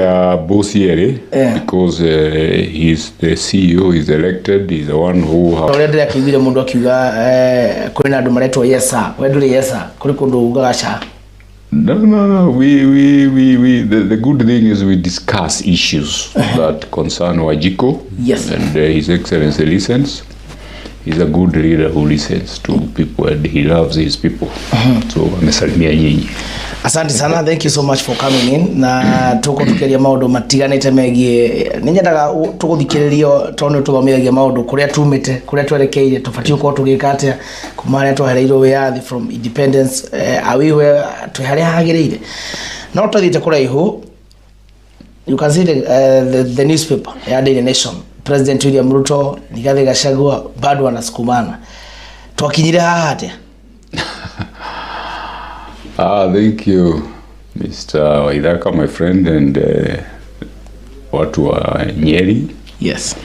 Bosiere, because he's the CEO, he's elected, he's the one who has... Already akibire mundu akiuga kuri na dumaretwo yesa, weduri yesa, kuri kundu ugasha. No. The good thing is we discuss issues that concern Wajiko. Yes. And His Excellency listens. He's a good leader who listens to people and he loves his people. So, amesalimia nyinyi. Asante sana, thank you so much for coming in. Na tuko tukiria maundu matiganite megie. Ninyendaga tuguthikiririo tonu tugomeagia maundu kuria tumite, kuria twerekeire, tufati uko tugikate kumaria twehereirwo wiathi from independence awiwe tweharia hagireire. No tuthite kuraihu. You can see the newspaper, ya Daily Nation. President William Ruto, Rigathi Gachagua bado wanasukumana. Twakinyire haha atia? Thank you, Mr. Waithaka, my friend, and watu wa Nyeri. Yes.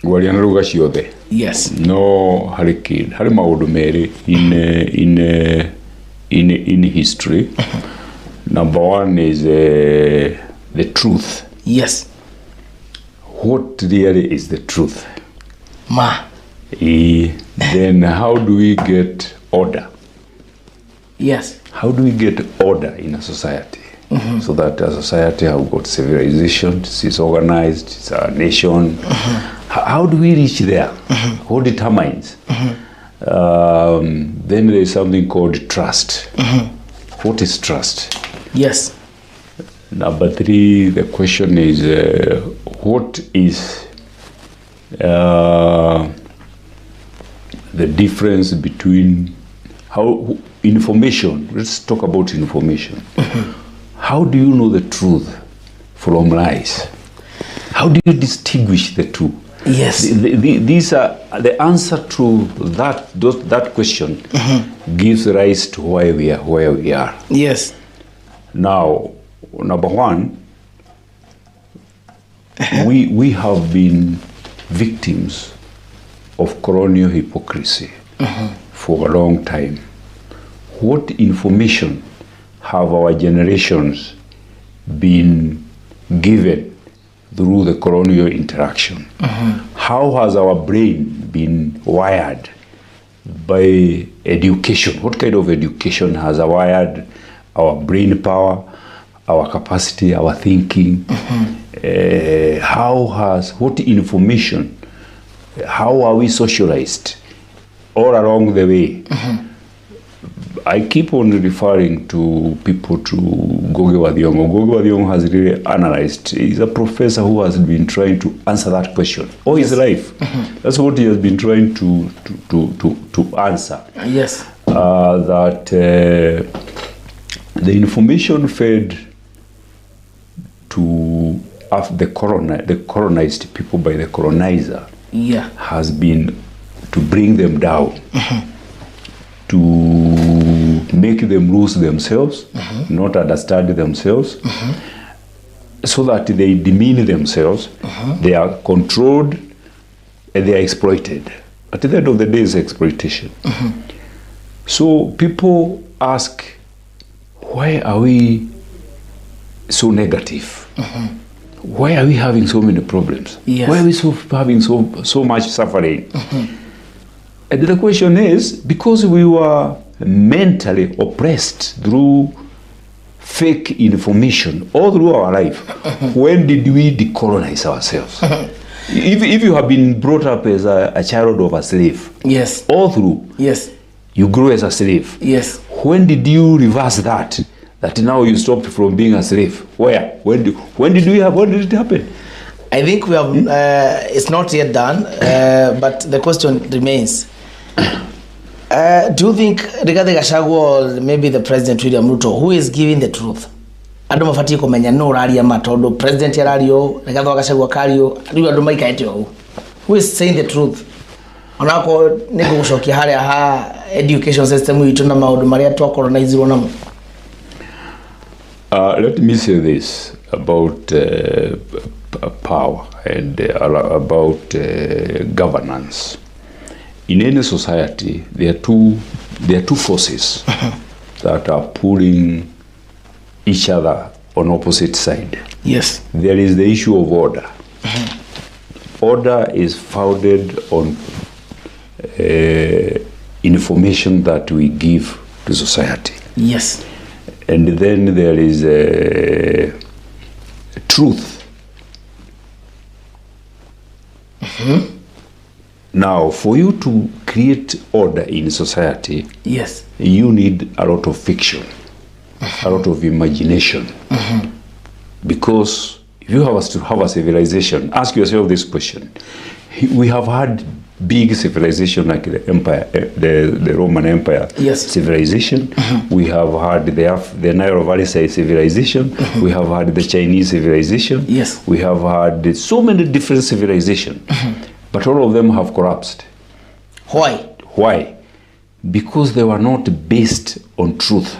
Walianaruga ciothe. Yes. No hurricane. Hari maundu meri in history. Number one is the truth. Yes. What really is the truth? Then how do we get order? Yes. How do we get order in a society? So that a society has got civilization, it's organized, it's a nation. How do we reach there? What determines? Then there is something called trust. What is trust? Yes. Number three, the question is, what is the difference between how information, let's talk about information. How do you know the truth from lies? How do you distinguish the two? Yes. These are the answer to that question gives rise to where we are. Yes. Now, number one, we have been victims of colonial hypocrisy for a long time. What information have our generations been given through the colonial interaction? How has our brain been wired by education? What kind of education has wired our brain power, our capacity, our thinking? What information, how are we socialized all along the way? I keep on referring to people to Gucokia Rui Mukaro. Gucokia Rui has really analyzed. He's a professor who has been trying to answer that question all his life. That's what he has been trying to answer. Yes. That the information fed to the colonized people by the colonizer has been to bring them down, to make them lose themselves, not understand themselves, so that they demean themselves, they are controlled, and they are exploited. At the end of the day, it's exploitation. So people ask, why are we so negative? Why are we having so many problems? Yes. Why are we having so much suffering? And the question is, because we were mentally oppressed through fake information all through our life, when did we decolonize ourselves? If you have been brought up as a child of a slave, yes, all through, yes, you grew as a slave. Yes. When did you reverse that? That now you stopped from being a slave? Where? When did it happen? I think we have. It's not yet done, but the question remains. Do you think Rigathi Gachagua or maybe the President William Ruto, who is giving the truth? Andu mafati kumenya no raria matondo President yarario Rigathi Gachagua kario riu andu maikaete o. Who is saying the truth? Onako nego gushokia haria education system yitu na maundu maria twa colonizerwo namo. Let me say this about power and about governance. In any society, there are two forces that are pulling each other on opposite side. Yes. There is the issue of order. Order is founded on information that we give to society. Yes. And then there is truth. Now, for you to create order in society, yes, you need a lot of fiction, a lot of imagination. Because if you have a civilization, ask yourself this question. We have had big civilization like the empire, the Roman Empire, yes, civilization. We have had the Nile Valley civilization. We have had the Chinese civilization. Yes. We have had so many different civilizations, but all of them have collapsed. Why? Why? Because they were not based on truth.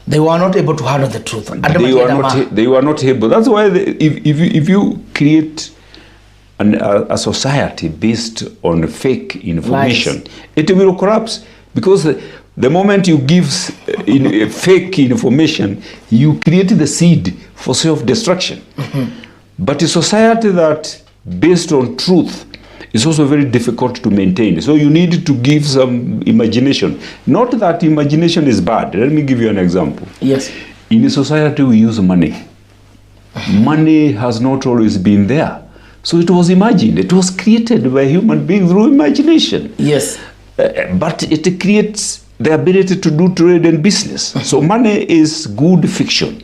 They were not able to handle the truth. They were not able. That's why if you create a society based on fake information, lies, it will collapse. Because the moment you give fake information, you create the seed for self-destruction. But a society that based on truth is also very difficult to maintain. So you need to give some imagination. Not that imagination is bad. Let me give you an example. Yes. In a society, we use money. Money has not always been there. So it was imagined. It was created by human beings through imagination. Yes. But it creates the ability to do trade and business. So money is good fiction.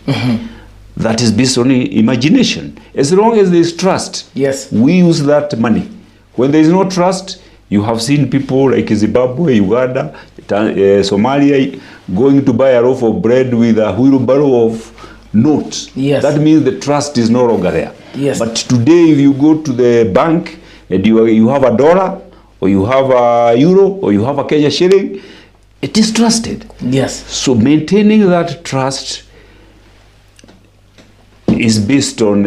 That is based on imagination. As long as there is trust, yes, we use that money. When there is no trust, you have seen people like Zimbabwe, Uganda, Somalia going to buy a loaf of bread with a wheelbarrow of notes. Yes. That means the trust is no longer there. Yes. But today, if you go to the bank and you have $1, or you have a euro, or you have a Kenya shilling, it is trusted. Yes. So maintaining that trust is based on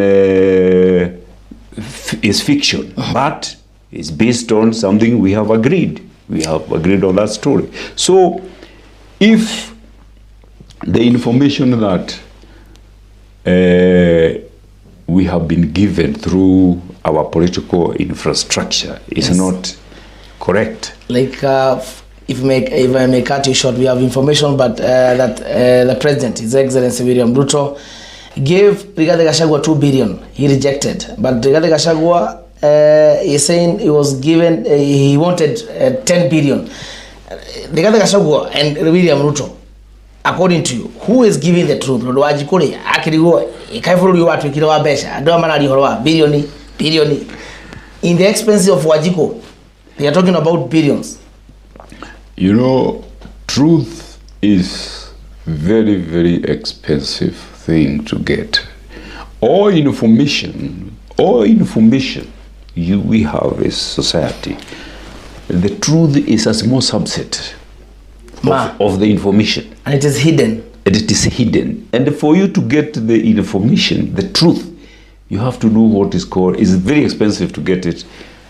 is fiction, but it's based on something we have agreed. We have agreed on that story. So if the information that we have been given through our political infrastructure is yes, not correct. Like if I may cut you short, we have information but that the president, His Excellency William Ruto, gave Rigathi Gachagua 2 billion. He rejected. But Rigathi Gachagua is saying he was given, he wanted 10 billion. Rigathi Gachagua and William Ruto, according to you, who is giving the truth? Ndo wajikore akirigo ikaifuru watu ikirawa besha ndo manali horowa billion in the expense of Wajiko. They are talking about billions. You know, truth is very, very expensive thing to get. All information we have as society, the truth is a small subset of the information. And it is hidden. And it is hidden. And for you to get the information, the truth, you have to do what is called, it's very expensive to get it.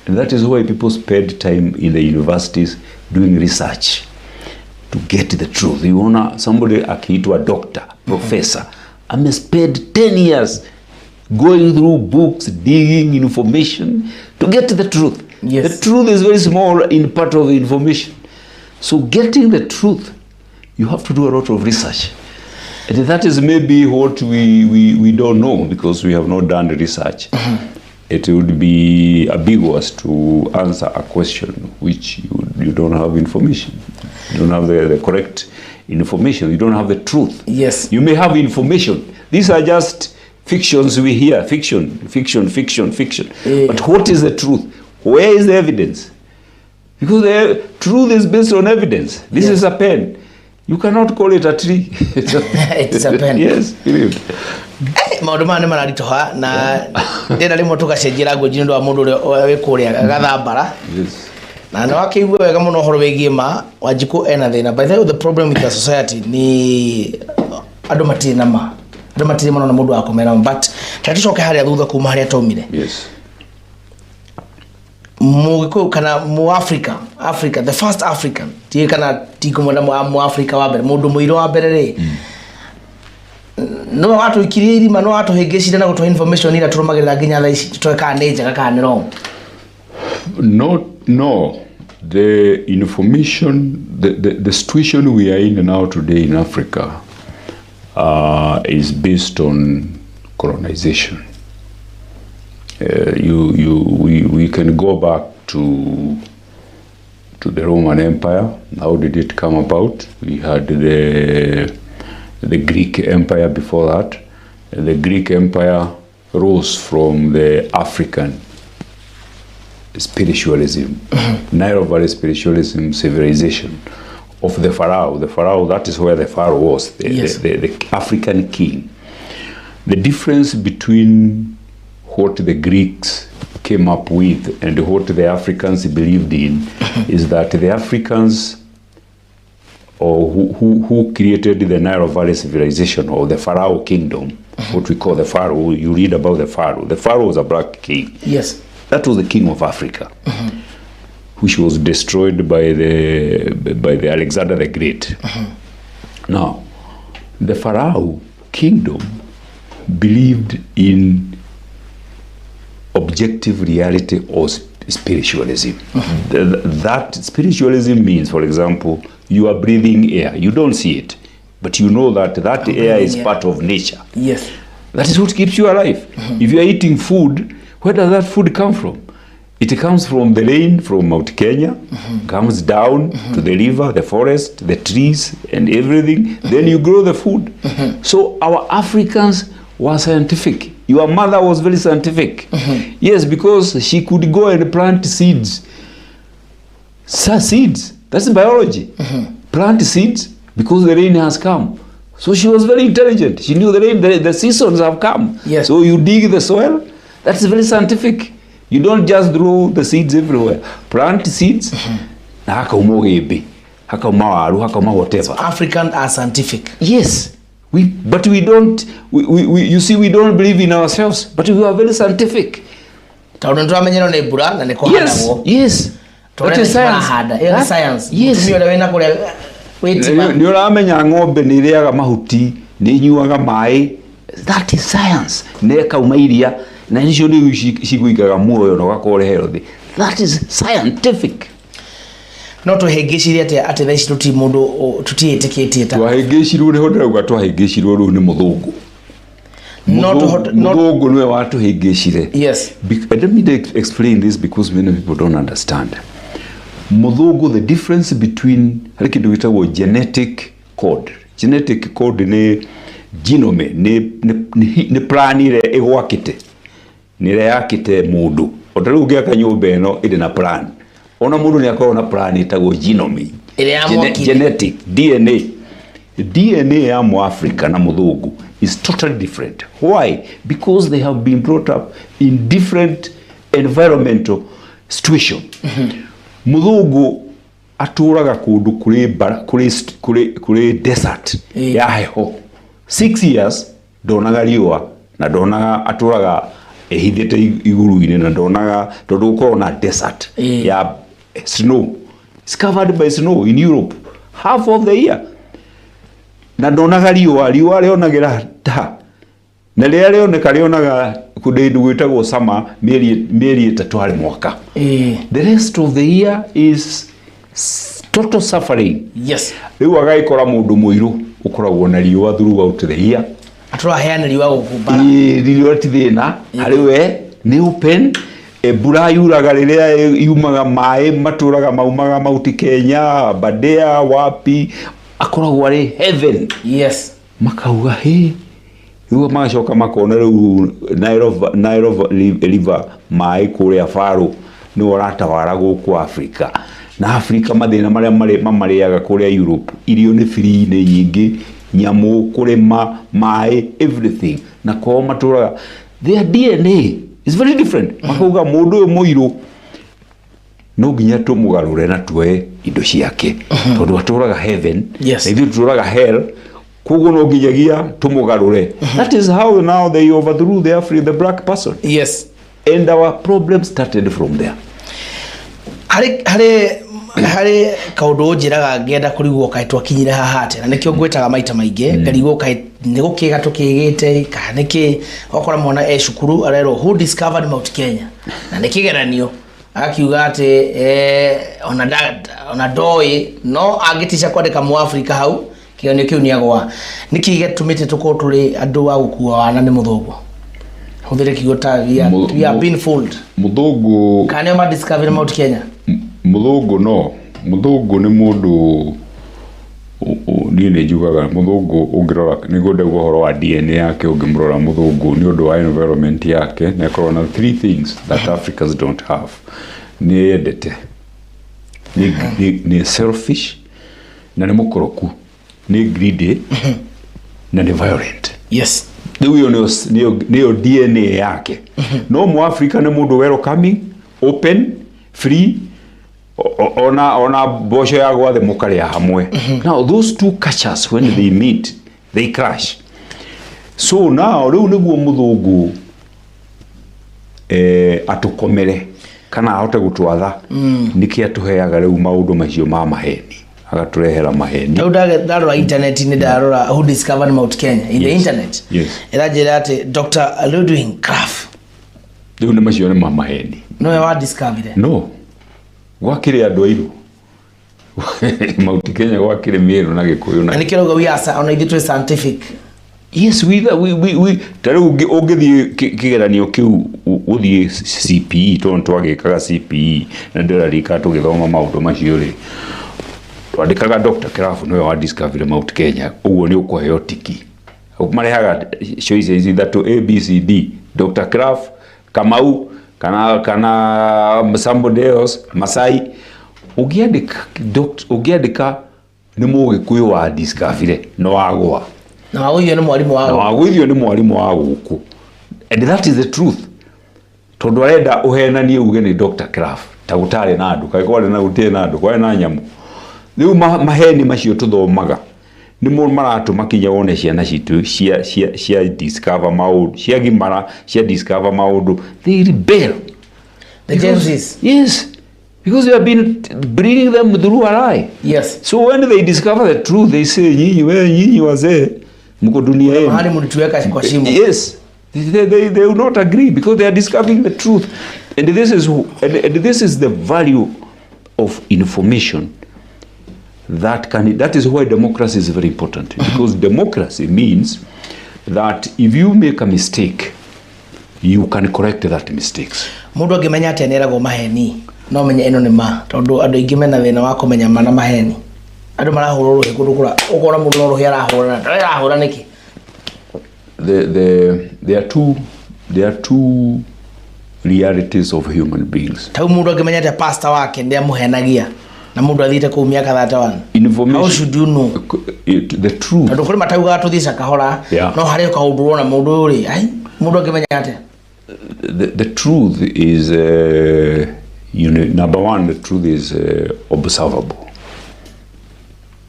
And that is why people spend time in the universities doing research to get the truth. You wanna, somebody akiitwa doctor, professor, I may spend 10 years going through books, digging information to get the truth. Yes. The truth is very small in part of the information. So getting the truth, you have to do a lot of research. And that is maybe what we don't know because we have not done the research. It would be ambiguous to answer a question which you don't have information. You don't have the correct information. You don't have the truth. Yes. You may have information. These are just fictions we hear. Fiction. But what is the truth? Where is the evidence? Because the truth is based on evidence. This yes, is a pen. You cannot call it a tree. It's a pen. Yes, believe. Maundu mane mararitoha na ndenda rimwe tugacenjira ngũnji ndu wa mundu uri kuria gathambara. Yes. Na no akigwe wega muno horo wegie ma Wanjiku ena thina. By the way, the problem with the society ni andu matiri na ma. Andu matiri muno na mundu akomera, but tatucoke haria thutha kuma haria tomire. Yes. Mugiko kana mu Africa, the first African. Tie kana tiko mu Africa wa mbere, mundu muiro wa mbere ri. no watu ikiria irima no watu hengecire na gutwa information ira turumagirira nginya tha ici tweka ne njega kana ni wrong. No, the information, the situation we are in now today in Africa is based on colonization. We can go back to the Roman Empire. How did it come about? We had the Greek Empire before that. The Greek Empire rose from the African spiritualism, Nile Valley spiritualism civilization of the Pharaoh. The Pharaoh, that is where the Pharaoh was, the African king. The difference between what the Greeks came up with and what the Africans believed in is that the Africans, or who created the Nile Valley civilization or the Pharaoh kingdom, what we call the Pharaoh, you read about the Pharaoh. The Pharaoh was a black king. Yes. That was the king of Africa, which was destroyed by the Alexander the Great. Now, the Pharaoh kingdom believed in objective reality or spiritualism. That spiritualism means, for example, you are breathing air. You don't see it, but you know that air is part of nature. Yes. That is what keeps you alive. If you are eating food, where does that food come from? It comes from the rain from Mount Kenya, comes down to the river, the forest, the trees, and everything. Then you grow the food. So our Africans were scientific. Your mother was very scientific. Yes, because she could go and plant seeds. Seeds, that's biology. Plant seeds because the rain has come. So she was very intelligent. She knew the rain, the seasons have come. Yes. So you dig the soil. That's very scientific. You don't just throw the seeds everywhere. Plant seeds. Whatever. So Africans are scientific. Yes. But we don't, you see, we don't believe in ourselves, but we are very scientific. Yes, yes. That is science. That's science. Yes. That is science. That is scientific. No tuhengecirie ati tha ici tuti mundu tutieteketie ta twahengecirwo ni honde rauga twahengecirwo ru ni muthungu muthungu niwe watuhengecire. Yes. Let me explain this because many people don't understand. Muthungu, the difference between kindu gitagwo genetic code. Genetic code ni genome ni plan ile igwakite ni ile yakite mundu otaru ngiaka nyumba eno iri na plan. Ona mundu ni akorwo na plan itagwo genome, genetic, DNA ya Muafrika na muthungu is totally different. Why? Because they have been brought up in different environmental situation. Muthungu aturaga kundu kuri desert ya heho 6 years donaga riua na donaga aturaga ehithete iguru-ini na donaga tondu ukorwo na desert ya snow. It's covered by snow in Europe half of the year. Na donaga riua rionagira ta na ria rioneka rionaga kundu gwitagwo summer mieri 3 hari mwaka. The rest of the year is total suffering. Yes. Riu agaikora mundu muiru ukoragwo na riua throughout the year. Atura heana riua gukubara. Riua ti thina hari we ni open. Ebura yuraga riria yumaga mai maturaga maumaga Mount Kenya, Badea, wapi akoragwo ari heaven. Yes. Makauga he riu magacoka makona riu Nile river mai kuria Pharaoh ni oratawara guku Africa. Na Africa mathina maria mamariaga kuria Europe irio ni free ni nyingi nyamu kurema mai everything na kwa maturaga their DNA is very different. Makauga mundu uyu muiru no nginya tumugarure na tuwe indo ciake tondu aturaga heaven na ithu turaga hell koguo no nginyagia tumugarure. That is how now they overthrew the black person. Yes. And our problem started from there. Hari hari kaundu njiraga ngenda kurigwo kai twakinyire haha ate na nikio ngwetaga maita maingi ngarigwo kai nigukiga tukigite kana niki okora mwana cukuru arero who discovered Mount Kenya na nikigeranio akiuga ati ona doi no agitisha kwandika mu Africa hau kionio kiu niagwa nikige tumite tuko turi andu wa gukua wana ni muthungu huthire kigota we have been fooled muthungu kana ma discover Mount Kenya muthungu ni mundu ni njugaga muthungu ungirora nigode guhoro wa DNA yake ungimrora muthungu ni undu wa environment yake na corona three things that Africans don't have ni edete ni selfish na ni mukoroku ni greedy na ni violent. Yes, niyo DNA yake. No mu Africa ni mundu welcoming, open, free, ona bosho ya gwathe mukaria hamwe. Now those two cultures when they meet they clash. So now riu niguo muthungu atukomere kana ahote gutwatha niki atuheaga riu maundu macio ma maheni agaturehera maheni. Ndarora internet ni ndarora who discovered Mount Kenya in the internet. Yes. Irajira ati Dr. Ludwig Krapf. Riu ni macio ni ma maheni. No wa discovered. No. Gwakire andu airu. Mount Kenya gwakire miru na gikuyu na. Nikiro we are on a scientific. Yes, we tare ungithi kigeranio kiu uthie CPE tonto agikaga CPE na ndirarika tugithoma maundu macio ri twandikaga Dr. Krapf no wa discover Mount Kenya uguo ni ukuheo tiki marehaga choices either to ABCD Dr. Krapf Kamau kana somebody else Masai ugiandika ni mugikuyu wa discover no agwa na wagwithio ni mwarimu wa guku and that is the truth tondu arenda uhenanie uge ni Dr. Krapf ta gutare na andu kai kwale na gutie na andu kwale na nyamu riu maheni macio tuthomaga ni mo maratu makinya wone ciana citu cia discover maundu cia gimara cia discover maundu they rebel the Genesis. Yes, because we have been bringing them through our eye. Yes, so when they discover the truth they say nyinyi wazee mko dunia yenu mahali mlituweka kwa shimo. Yes, they will not agree because they are discovering the truth and this is the value of information that is why democracy is very important because democracy means that if you make a mistake you can correct that mistakes. Mundu akimenya atenera go maheni no menye eno ni ma tondu andu ingimena thina wa kumenya mana maheni andu marahurwo hikundu kura ukora mundu no ruhia arahura niki. There are two realities of human beings. Tau mundu akimenya ate pastor wake ndia muhenagia na mundu athite ku miaka 31. Information, how should you know the truth? Tondu kuri matauga tuthisa kahora no hari ka undu na mundu uri ai mundu akimenya ate. The truth is number one, the truth is observable.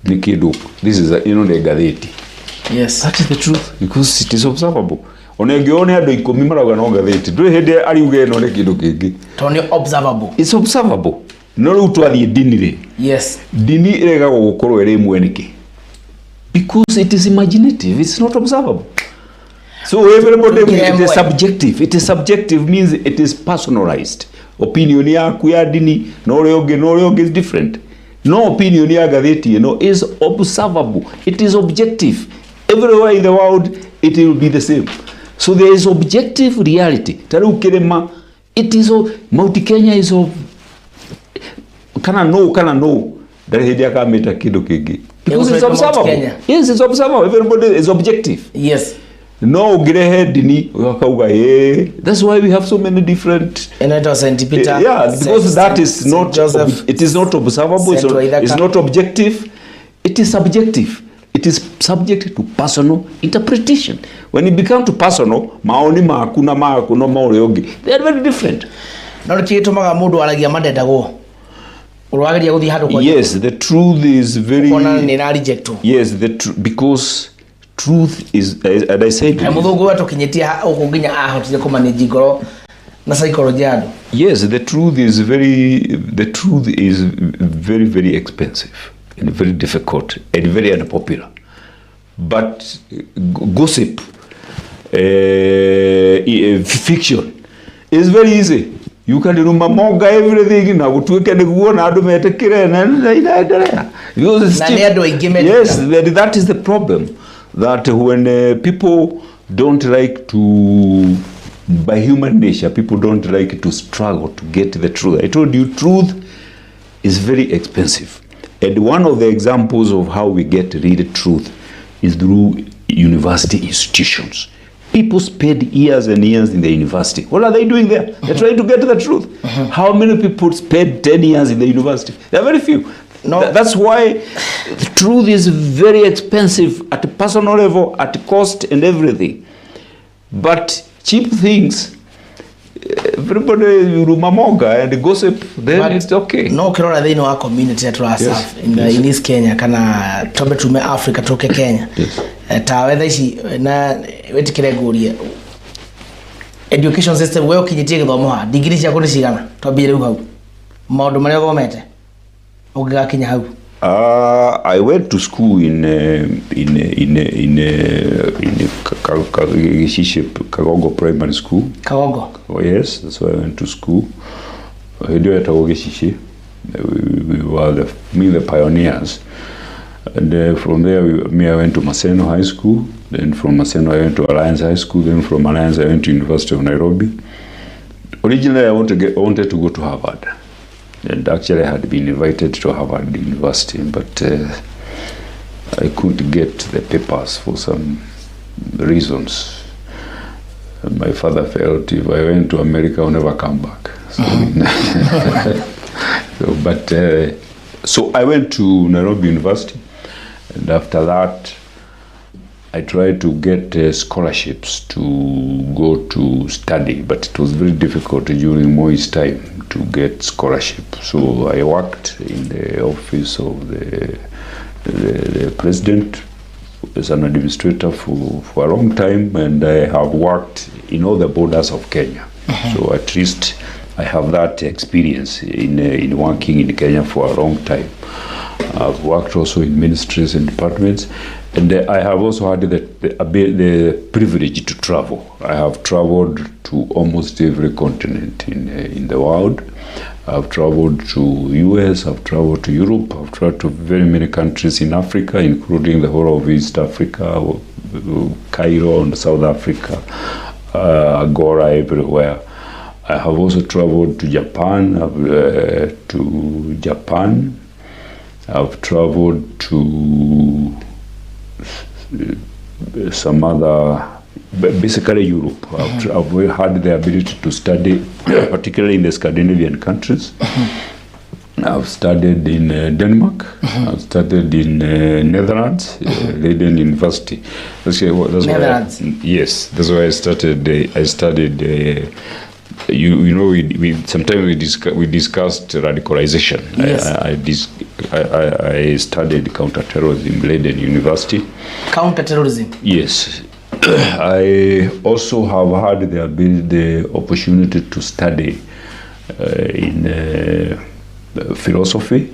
This is the gatheti. Yes, that is the truth because it is observable. Onengione andu 10 maraga no gatheti nduri hinde ari uge no ne kindu kingi toni observable. It's observable. No ru twathie dini ri. Yes, dini irega gukorwo iri mweniki because it is imaginative, it's not observable. So everybody, it is subjective. It is subjective means it is personalized. Opinion yaku ya dini no rioge is different. No opinion ya gatheti is observable. It is objective. Everywhere in the world it will be the same. So there is objective reality. Taru kirema it is Mount Kenya is kana no that he dia kameta kido kingi because it's observable. Yes, it's observable. Everybody is objective. Yes. No girehe dini wakauga that's why we have so many different and it was Saint Peter. Yeah, because that is not Joseph, it is not observable, it's not objective, it is subjective. It is subject to personal interpretation. When it becomes to personal, maoni maku na mauri ogi, they are very different. Yes, the truth is very yes, because truth is, as I said, na psychology yadu. Yes, the truth is very, very expensive and very difficult and very unpopular. But gossip, fiction is very easy. You can remember everything now. Yes, that is the problem. That when people don't like to, by human nature, people don't like to struggle to get the truth. I told you, truth is very expensive. And one of the examples of how we get real truth is through university institutions. People spend years and years in the university. What are they doing there? They're trying to get to the truth. How many people spend 10 years in the university? There are very few. No. That's why the truth is very expensive at a personal level, at cost and everything. But cheap things, everybody rumamoga and gossip, then but it's okay. No, kirora they know our community at Rasaf in East Kenya, kana tobe tume Africa toke Kenya. Yes. Tawetha ici na wetikire ngurie education system we ukinyitie githomo ha degree cia kuni cigana twambire u hau maundu maria gomete ugigakinya hau. I went to school in Kagongo Primary School. Kagongo? Oh yes, that's where I went to school. We were the pioneers. And from there, I went to Maseno High School. Then from Maseno, I went to Alliance High School. Then from Alliance, I went to University of Nairobi. Originally, I wanted to go to Harvard. And actually, I had been invited to Harvard University, but I couldn't get the papers for some reasons. And my father felt if I went to America, I'll never come back. So, so I went to Nairobi University, and after that, I tried to get scholarships to go to study, but it was very difficult during Moi's time to get scholarship. So I worked in the office of the president as an administrator for a long time, and I have worked in all the borders of Kenya. So at least I have that experience in working in Kenya for a long time. I've worked also in ministries and departments, and I have also had the privilege to travel. I have traveled to almost every continent in the world. I've traveled to US, I've traveled to Europe, I've traveled to very many countries in Africa, including the whole of East Africa, Cairo and South Africa, Agora, everywhere. I have also traveled to Japan, I've traveled to some other, basically Europe. I've had the ability to study, particularly in the Scandinavian countries. I've studied in Denmark. I've studied in Netherlands, Leiden University. That's Netherlands? Yes, that's why I studied. You know, we sometimes we discussed radicalization. Yes. I studied counterterrorism, Leiden University. Counterterrorism? Yes. I also have had the opportunity to study in philosophy.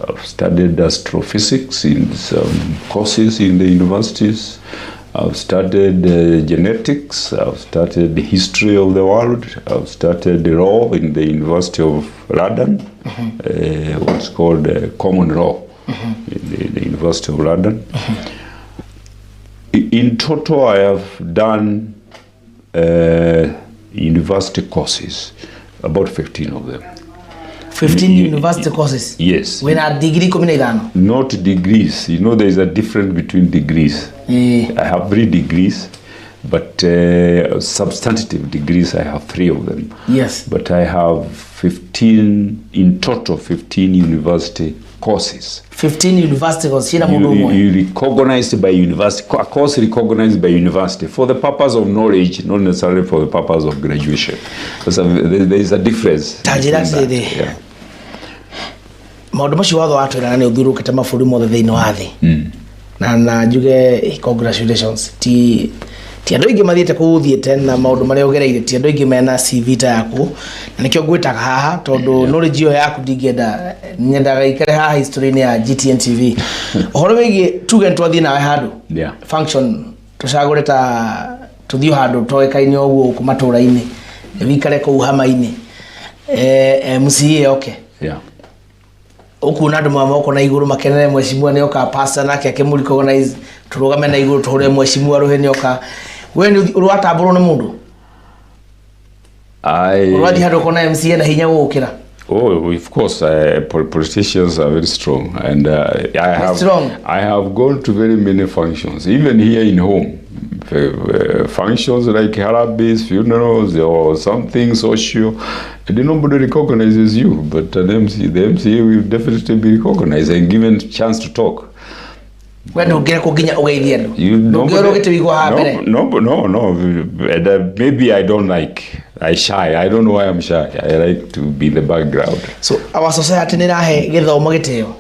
I've studied astrophysics in some courses in the universities. I've studied genetics. I've studied the history of the world. I've studied law in the University of London, what's called common law in the University of London. In total, I have done university courses, about 15 of them. 15 university courses? Yes. When a degree combination? Not degrees. You know, there is a difference between degrees. I have 3 degrees, but substantive degrees, I have 3 of them. Yes. But I have 15, in total, 15 university courses. 15 university courses? You recognized by university, a course recognized by university for the purpose of knowledge, not necessarily for the purpose of graduation. There is a difference. Yeah. Maundu macio watho atwira ni uthiurukite maburi mothe thiini wa thi na njuge congratulations. Ti andå ingä mathiä te kå thiä na maå ndå marä a å gereire, ti andå ingä mena CV ta yaku, na nä kä o ngwä taga haha tondå knowledge ä yo yaku ndingäenda, nyendaga ikare haha history-inä ya GTN TV. Ohoro wä giä tuge nä twathiä nawe handå function tå cagå re ta tå thiä handå toekaine å guo kå matå ra-inä wikare kå u hama-inä MC oke ukuona andå mamoko na igå rå makenere mwecimua nä oka pasta nake akä må recognize tå rå game na igå rå tå hå re mwecimua rå he nä oka we nä å rwatambå rwo nä må ndå rwathi handå kona MC na hinya gå kä ra. Oh, of course, politicians are very strong, and I have gone to very many functions, even here in home. Functions like harambes, funerals, or something social, and nobody recognizes you, but the MCA will definitely be recognized and given chance to talk. When you get no, and maybe I don't like. I shy. I don't know why I'm shy. I like to be in the background. So our society nirahe githomo giteo.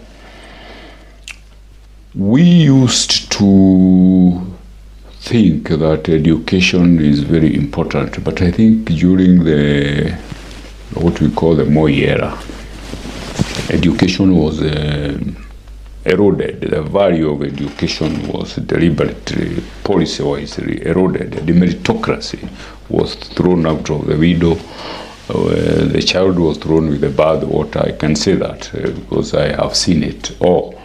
We used to think that education is very important, but I think during the what we call the Moi era, education was eroded. The value of education was deliberately, policy-wise eroded. The meritocracy was thrown out of the window. The child was thrown with the bath water. I can say that because I have seen it all.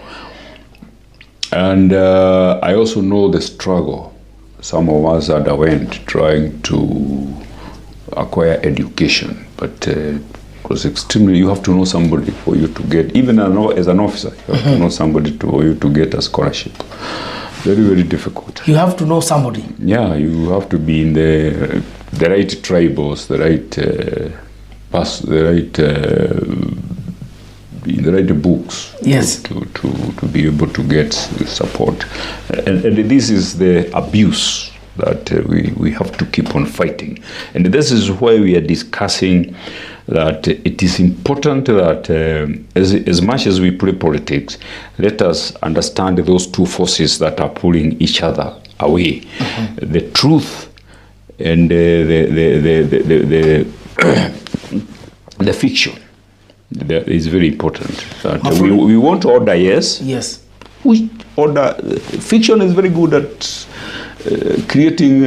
And I also know the struggle some of us underwent trying to acquire education, but it was extremely, you have to know somebody for you to get, even as an officer, you have to know somebody for you to get a scholarship. Very, very difficult. You have to know somebody? Yeah, you have to be in the right tribals, the right books. Yes. To be able to get support. And this is the abuse that we have to keep on fighting. And this is why we are discussing that it is important that as much as we play politics, let us understand those two forces that are pulling each other away. The truth and the fiction. That is very important. That we want order, yes. Yes. Order. Fiction is very good at creating.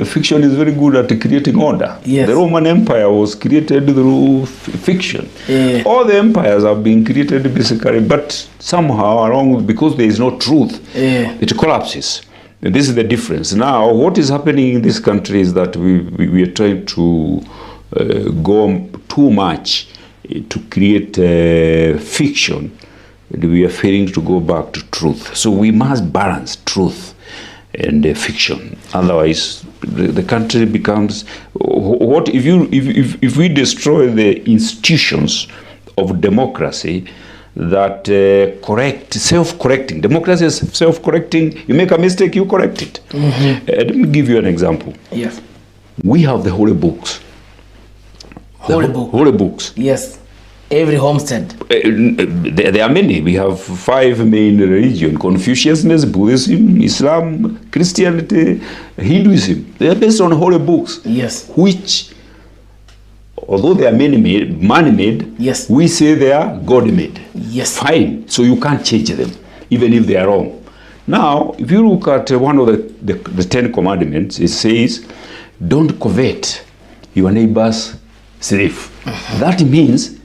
Fiction is very good at creating order. Yes. The Roman Empire was created through fiction. Yeah. All the empires have been created basically, but somehow along because there is no truth, it collapses. And this is the difference. Now, what is happening in this country is that we are trying to go too much to create fiction, and we are failing to go back to truth. So we must balance truth and fiction. Otherwise, the country becomes what if we destroy the institutions of democracy that self-correcting. Democracy is self-correcting. You make a mistake, you correct it. Let me give you an example. Yes. We have the holy books. Holy books. Yes. Every homestead. There are many. We have 5 main religions: Confucianism, Buddhism, Islam, Christianity, Hinduism. They are based on holy books. Yes. Which, although they are man-made, yes, we say they are God-made. Yes. Fine. So you can't change them, even if they are wrong. Now, if you look at one of the 10 commandments, it says, don't covet your neighbor's slave. That means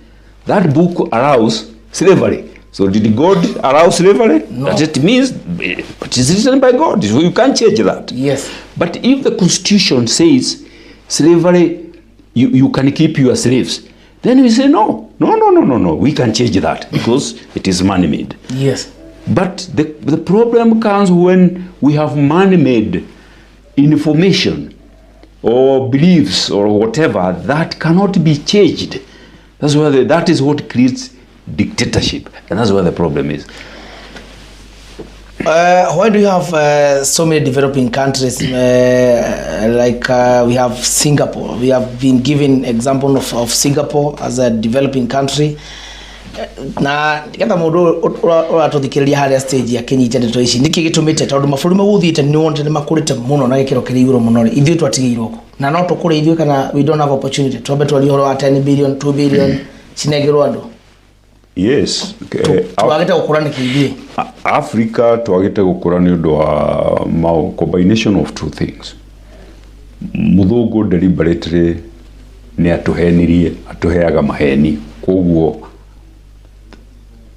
that book allows slavery. So did God allow slavery? No. That it means it is written by God. So you can't change that. Yes. But if the Constitution says slavery, you can keep your slaves, then we say no. We can change that because it is man-made. Yes. But the problem comes when we have man-made information or beliefs or whatever that cannot be changed. That's why that is what creates dictatorship, and that's where the problem is. Why do you have so many developing countries like we have Singapore? We have been given example of Singapore as a developing country. na getha mundu uratuthikiriria haria stage ya Kenya ndeto ici niki gitumite tondu maburi maguthiite ni wonte ni makurite muno na gikiro kiri iguru muno ithui twatigirwo ko na no tukure ithui kana we don't have opportunity twambe twari horo wa 10 billion 2 billion cinegirwo andu. Yes, twagite gukura ni kithi Africa twagite gukura ni undu wa combination of two things. Muthungu deliberately ni atuheaga maheni koguo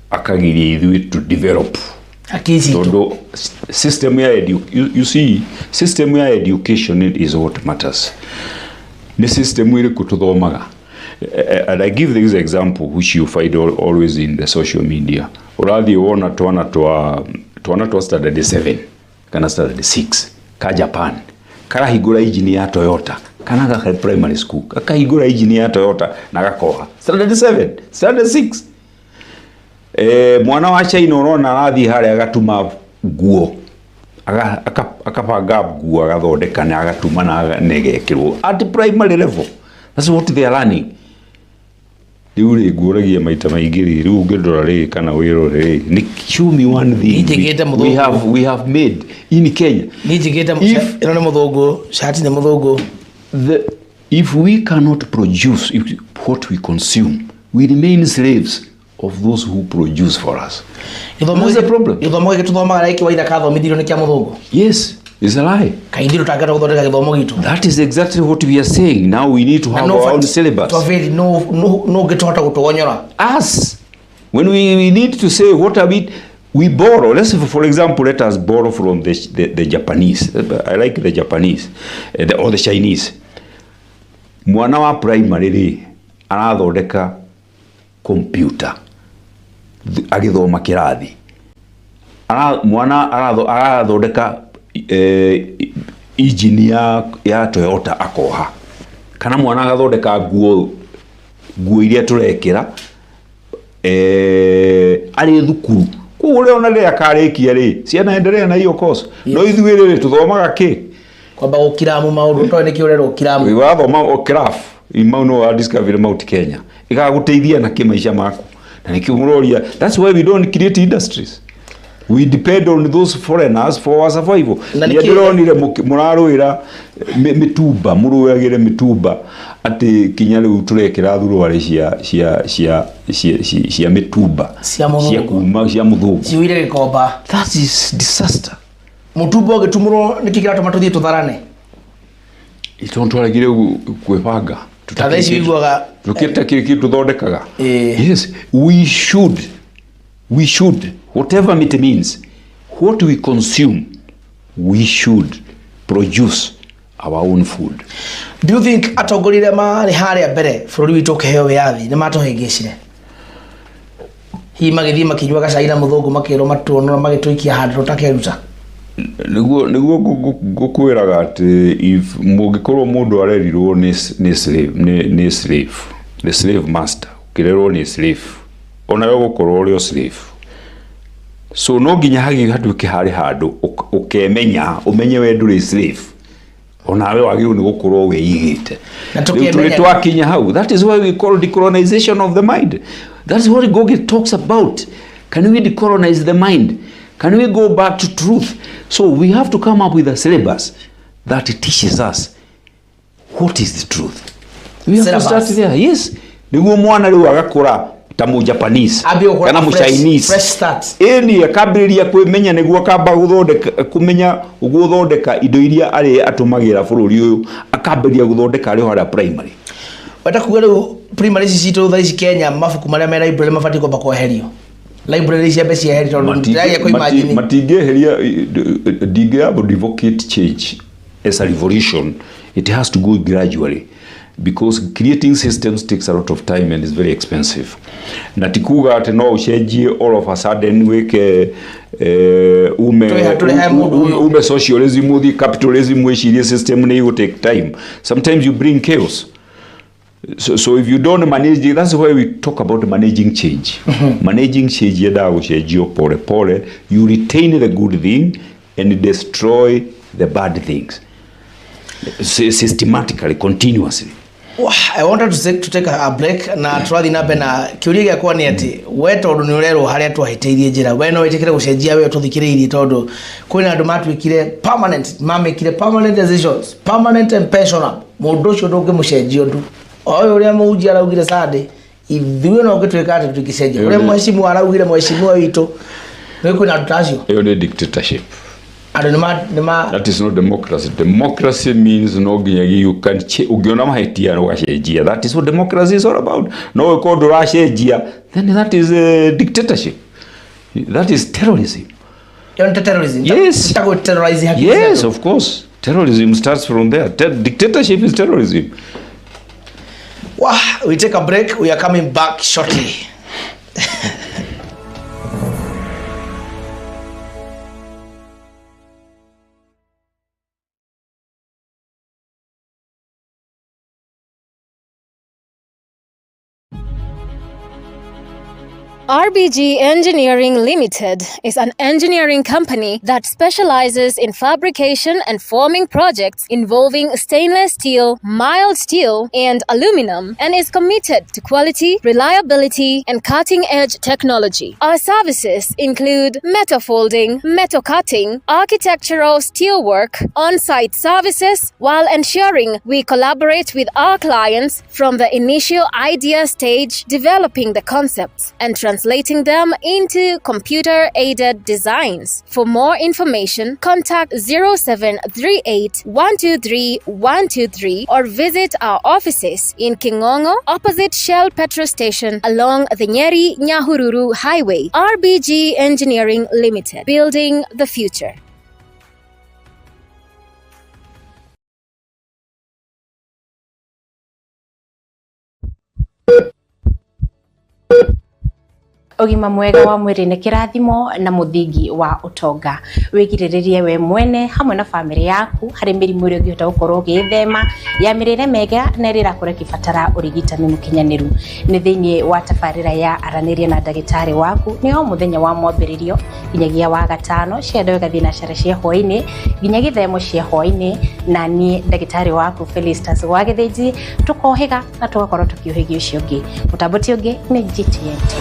akagiria ithui to develop tondu system ya you see system ya education is what matters. Ni system iri kututhomaga. And I give this example which you find always in the social media. Urathi wona twana twa standard 7 kana standard 6 ka Japan karahigura engine ya Toyota kana ga primary school akahigura engine ya Toyota na gakoha standard 7 standard 6 mwana wa China urona arathi haria agatuma nguo akapanga nguo agathondeka na agatuma na negekirwo at primary level. That's what they are learning. Riu nguragia maita maingi riu ngindora ri kana wirore ni show me one thing we have made in Kenya. Ni jigeta ino muthungu shati ni muthungu. If we cannot produce what we consume, we remain slaves of those who produce for us. That's the problem. Ithomo gituthomaga riki waitha kathomithirio ni kia muthungu. Yes, it's a lie. That is exactly what we are saying. Now we need to have our own syllabus. Us, when we need to say what are we borrow. Let's say, for example, let us borrow from the Japanese. I like the Japanese or the Chinese. Mwana wa primary arathondeka computer agithoma kirathi. Mwana arathondeka engine ya Toyota akoha kana mwana agathondeka nguo iria turekira ari thukuru ku uri ona ri akarikia ri ciana endelea na hiyo course no ithuĩ ri tuthomaga ki kwamba gukiramu maundu to niki urero kiramu we wathoma okiraf imauno wa discovery Mount Kenya igaguteithia na kimaisha maku na nikimuroria. That's why we don't create industries. We depend on those foreigners for our survival. Ndironire muraruira mitumba muruagire mitumba ati kinya riu turekira thurwari cia mitumba cia kuma cia muthungu ciuire gikomba. That is disaster. Mutumba ogitumurwo niki kiratuma tuthie tutharane itontwaragire kwebanga tutatheci iguaga tukita kiki tuthondekaga. Yes, we should whatever it means, what we consume, we should produce our own food. Do you think atongorire mari haria mbere bururi witu keheo wiathi ni matohengecire hi magithii makinywaga cai na muthungu makiro matuonora magituikia handu takeruta niguo gukwiraga ati if mugikorwo mundu arerirwo ni slave the slave master ukirerwo ni slave ona yo gukorwo uri slave. So no nginya hatuike hari handu ukemenya umenye we nduri slave onawe wagiru ni gukorwo weigite na twakinya hau. That is why we call decolonization of the mind. That's what Gucokia talks about. Can we decolonize the mind? Can we go back to truth? So we have to come up with a syllabus that teaches us what is the truth. We have to start there. Yes, niguo mwana riu agakura tamu Japanese kana mu Chinese fresh start eni akambiriria kwimenya niguo kamba guthondeka kumenya guthondeka indo iria ari atumagira bururi uyu akambiriria guthondeka ari hara primary. Wata kugeru primary citu thaici Kenya mafuku maria me library mafati kwamba kweherio library cia besi ya herito ndaya kwa imagine matingeheria dingeabo advocate change as a revolution. It has to go gradually, because creating systems takes a lot of time and is very expensive. Na tikuga ati no ucenjie all of a sudden weke ume socialism uthi capitalism wecirie system ne will take time. Sometimes you bring chaos. So if you don't manage, that's why we talk about managing change. Managing change yeda gucenjio pole pole, you retain the good thing and destroy the bad things systematically, continuously. I wanted to take a break na turathi na bena kiuria giakwa ni ati we tondu ni urerwo haria twahiteirie njira we no witikire gucenjia we tuthikiriirie tondu kwina andu matwikire permanent decisions, permanent and pensionable. Mundu ucio ndungimucenjia undu oyo uria muhunjia araugire Sunday ithuĩ no gitwika ati tukicenjia uria mheshimiwa araugire mheshimiwa witu ni kwina andu tacio. Hiyo ni dictatorship. That is not democracy. Democracy means no you can ugiona mahetia no gashenjia. That is what democracy is all about. No ko ndurashenjia, then that is dictatorship. That is terrorism. Terrorism. Yes. Yes, of course. Terrorism starts from there. Dictatorship is terrorism. Wow, we take a break. We are coming back shortly. RBG Engineering Limited is an engineering company that specializes in fabrication and forming projects involving stainless steel, mild steel, and aluminum, and is committed to quality, reliability, and cutting-edge technology. Our services include metal folding, metal cutting, architectural steelwork, on-site services, while ensuring we collaborate with our clients from the initial idea stage, developing the concepts and translating them into computer-aided designs. For more information, contact 0738 123 123 or visit our offices in Kingongo, opposite Shell Petrol Station along the Nyeri Nyahururu Highway. RBG Engineering Limited, building the future. Ugima mwega wa mwiri ni kirathimo na muthingi wa utonga. Wigiriririe we mwene hamwe na family yaku hari mirimu iri ngihota gukorwo githema ya mirire mega na irira kure kibatara urigitani mukinyaniru. Ni thiini wa tabarira ya araniria na ndagitari waku ni o muthenya wa mwambiririo nginyagia wa gatano ciendo gathina cere cia hwaini nginya githemo cia hwaini na ni ndagitari waku Felistas wa Githinji tukohiga na tugakorwo tukiuhigi ucio ungi mutaboti ungi ni GTNT.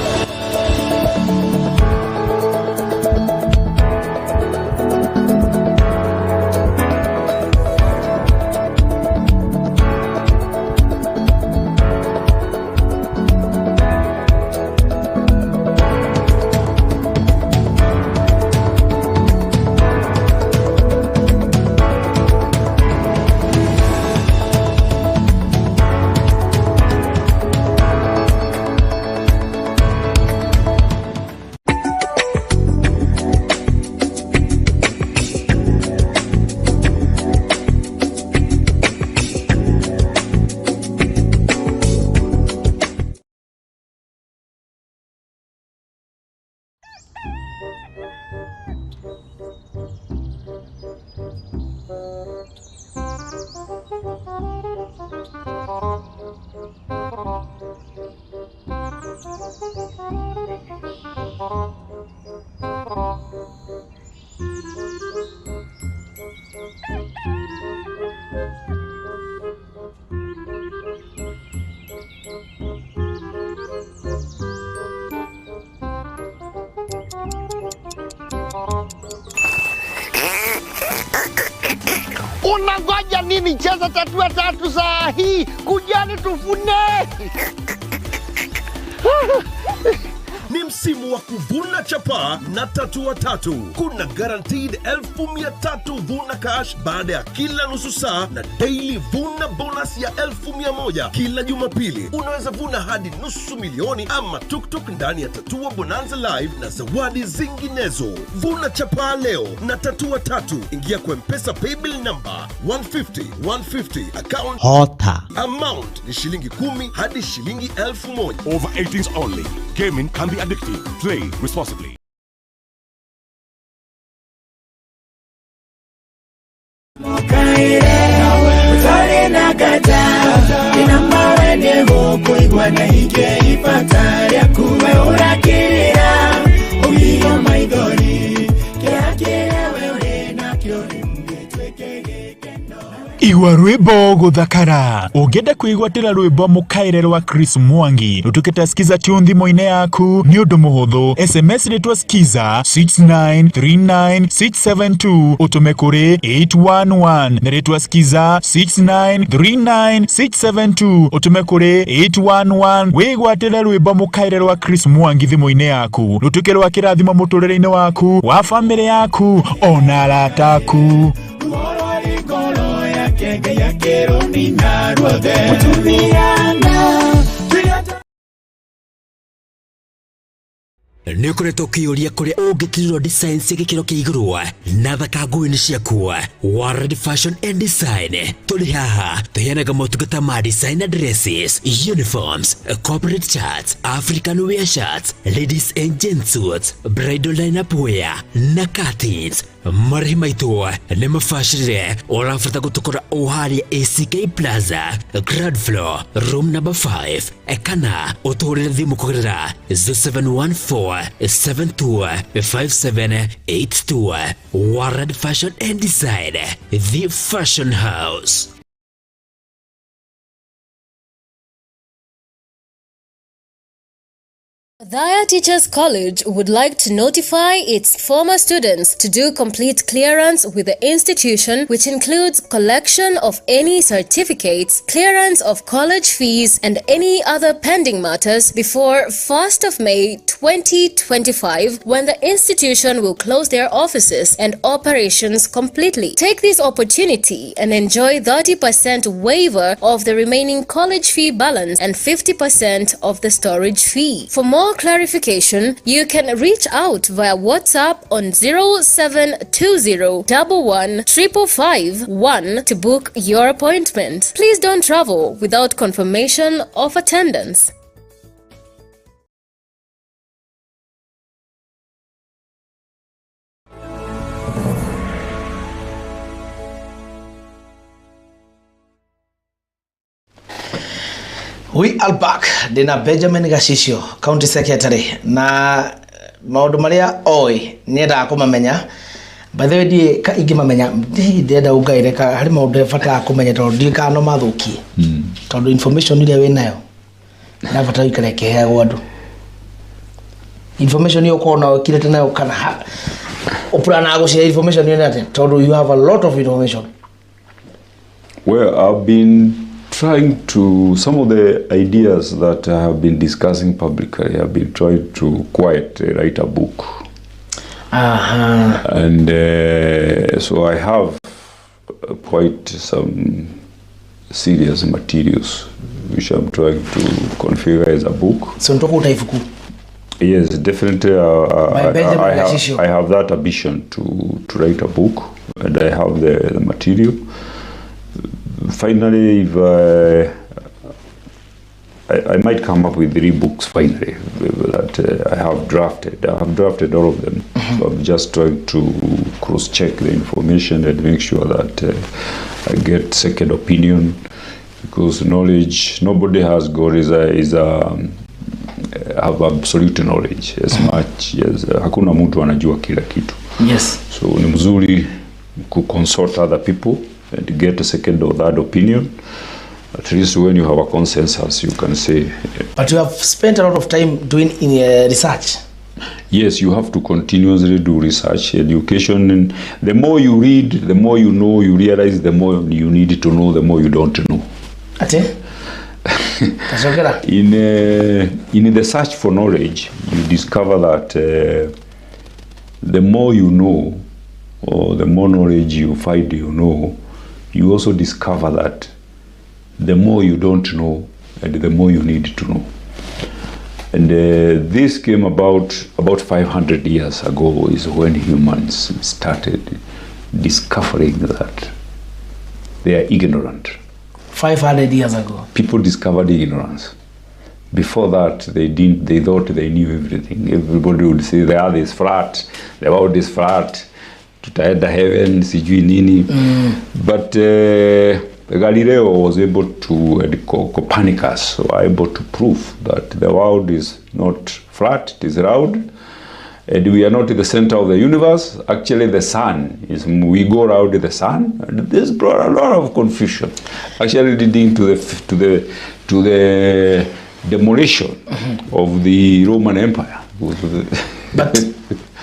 Unangoja nini? Cheza tatua tatu saa hii. Kujani tufune. Ni msimu wa kuvuna chapa na tatua tatu. Kuna guaranteed 1,300 vuna cash baada ya kila nusu saa na daily vuna bonus ya 1,100 kila Jumapili. Unaweza vuna hadi nusu milioni ama tuktuk ndani ya Tatua Bonanza Live na zawadi zinginezo. Vuna chapa leo na tatua tatu. Ingia kwa M-Pesa paybill number 150 account Hota. Amount ni shilingi 10 hadi shilingi 1,000. Over 18s only. Gaming can be addictive. Play responsibly. Igwa rwimbo guthakara ungenda kwigwatira rwimbo mukaire rwa Chris Mwangi utuketa skiza tune thimo-ine yaku ni undu muhuthu SMS ritwa skiza 6939672 utume kuri 811 na ritwa skiza 6939672 utume kuri 811 wigwatira rwimbo mukaire rwa Chris Mwangi thimo-ine yaku rutukirwa kirathimo muturire-ine waku wa family yaku ona arataku Nĩ ũkoretwo ũkĩũria kũrĩa ũngĩkirirwo design cia gĩkĩro kĩa igũrũ na thaka nguo-inĩ ciaku. Warred Fashion and Design tũrĩ haha tũheanaga motungata ma designer dresses, uniforms, corporate shirts, African wear shirts, ladies and gents suits, bridal lineup wear na curtains. Marĩhi maitũ nĩ mabacĩrĩre ũrabatara gũtũkora o harĩa ACK Plaza ground floor room number 5 kana ũtũhũrĩre thimũ kũgerera 0714-725782. Warred Fashion and Design, the fashion house. Thaya Teachers College would like to notify its former students to do complete clearance with the institution, which includes collection of any certificates, clearance of college fees, and any other pending matters before 1st of May 2025, when the institution will close their offices and operations completely. Take this opportunity and enjoy 30% waiver of the remaining college fee balance and 50% of the storage fee. For more clarification, you can reach out via WhatsApp on 0720-115551 to book your appointment. Please don't travel without confirmation of attendance. We are back. Dina Benjamin Gashicio, County Secretary. Na maundu maria oi nienda kumamenya. By the way, di ka igimamenya ndenda ugaire ka hari maundu fata kumenya to di ka no mathuki. Tondu information ile we nayo. Na fata ikare keha gwandu. Information yo ko na kirete nayo kana opurana go share information yo nate. Tondu you have a lot of information. Well, I've been trying to, some of the ideas that I have been discussing publicly, I've been trying to write a book. And so I have quite some serious materials which I'm trying to configure as a book. So utaifuku? Yes, definitely. I have that ambition to write a book, and I have the material. Finally, if I might come up with 3 books finally that I have drafted. I have drafted all of them. So I'm just trying to cross-check the information and make sure that I get second opinion, because knowledge, nobody has got have absolute knowledge as much as hakuna mtu anajua kila kitu. Yes. So ni mzuri consult other people and get a second or third opinion. At least when you have a consensus, you can say. But you have spent a lot of time doing research. Yes, you have to continuously do research, education. And the more you read, the more you know, you realize the more you need to know, the more you don't know. Ate? In the search for knowledge, you discover that the more you know, or the more knowledge you find you know, you also discover that the more you don't know and the more you need to know. And this came about 500 years ago is when humans started discovering that they are ignorant. 500 years ago. People discovered ignorance. Before that, they thought they knew everything. Everybody would say the earth is flat, the world is flat, tutaenda heaven, sijui nini. But Galileo was able to, Copernicus was able to prove that the world is not flat, it is round, And we are not in the center of the universe. Actually, the sun is. We go around the sun. And this brought a lot of confusion. Actually, leading to the demolition of the Roman Empire. But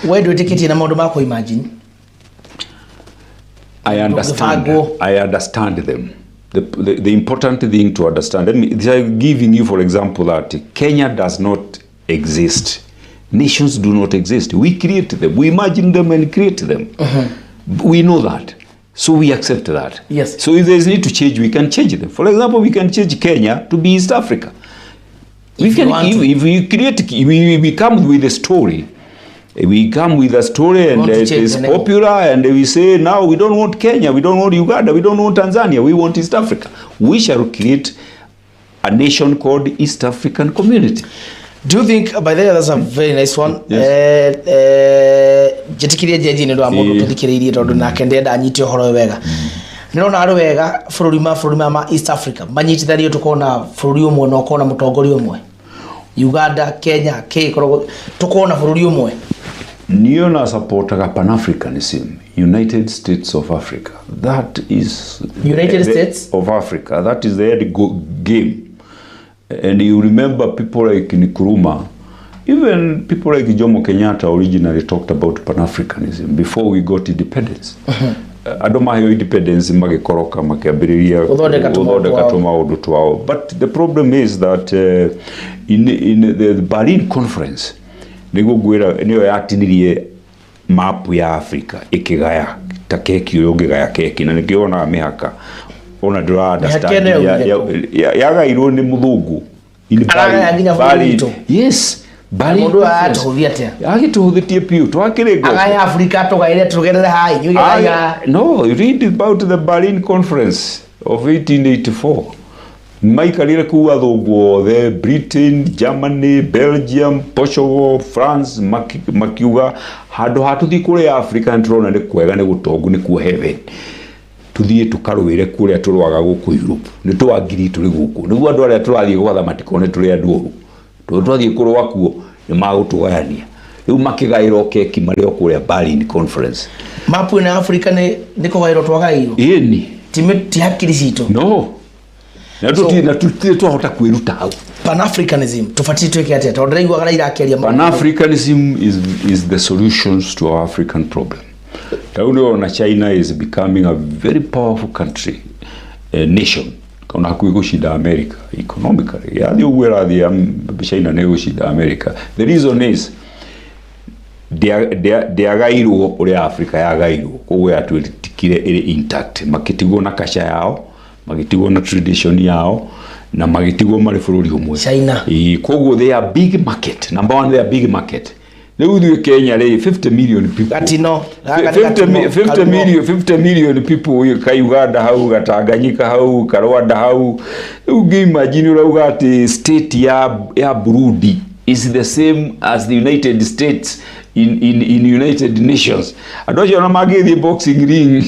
where do you take it in a model? Imagine. I understand them. The important thing to understand. They are giving you, for example, that Kenya does not exist. Nations do not exist. We create them. We imagine them and create them. We know that. So we accept that. Yes. So if there is need to change, we can change them. For example, we can change Kenya to be East Africa. If we create, we come with a story. We come with a story and it is popular, and we say now we don't want Kenya, we don't want Uganda, we don't want Tanzania, we want East Africa. We shall create a nation called East African Community. Do you think, by the way, that's a very nice one. Yes. Jetikiria jeji ndo amundu tudikiririe tondu nake ndenda anyite horo wega. Nirona ari wega bururi ma East Africa manyitithanio tukona bururi umwe na ukona mutongoria umwe. Uganda, Kenya, tukona bururi umwe. Niyo na supportaga Pan-Africanism, United States of Africa. That is United States of Africa. That is the game. And you remember people like Nkrumah, even people like Jomo Kenyatta originally talked about Pan-Africanism before we got independence. Adomayo independence magekoroka makiambiriria uthondeka tumaundu twao. But the problem is that in the Berlin conference niyo yatinirie mapu ya Africa ikigaya ta keki uyo ngigaya keki na nikiona mihaka ona ndura understand yagairwo ni muthungu in Berlin. Yes, Berlin mundu atuhuthiatia agituhuthitie piu twakirego agaya Africa tugaire tugerere hai nyugaya. No, you read about the Berlin conference of 1884. Maikarire kuwa thungu othe, Britain, Germany, Belgium, Portugal, France, makiuga handu hatuthi kuri Africa nturona ni kwega ni gutongu ni ku heaven. Tuthie tukarwire kuria turwaga guku Europe. Ni twangiri turi guku. Niguo andu aria turathie gwatha matikone turi andu oru. Twathie kurwa kuo ni magutugayania. Riu makigairwo keki mario kuria Berlin conference. Mapu na Africa ni kugairwo twagairwo. Ini. Ti hakiri citu. No. Na tutahota kwiruta hau. Pan-Africanism tufatie tweke atia tondu raigwa gara irakeria. Pan-Africanism is the solutions to our African problem. Now China is becoming a very powerful country, a nation. Kana hakuhi gushida America economically. Yathi ugwira China ne gushida America. The reason is diagairwo uri Africa yagairwo koguo yatwitikire iri intact, makitigwo na kasha yao, makitigwo na tradition yao, na makitigwo mari bururi umwe China. Koguo they are big market. Number one, they are big market. Neuthu Kenya le 50 million people. Atino 50 million people ka Uganda hau gatanganyika hau Rwanda hau. Imagine urauga ati state ya Burundi is the same as the United States in United Nations. Adojo na magithi boxing ring.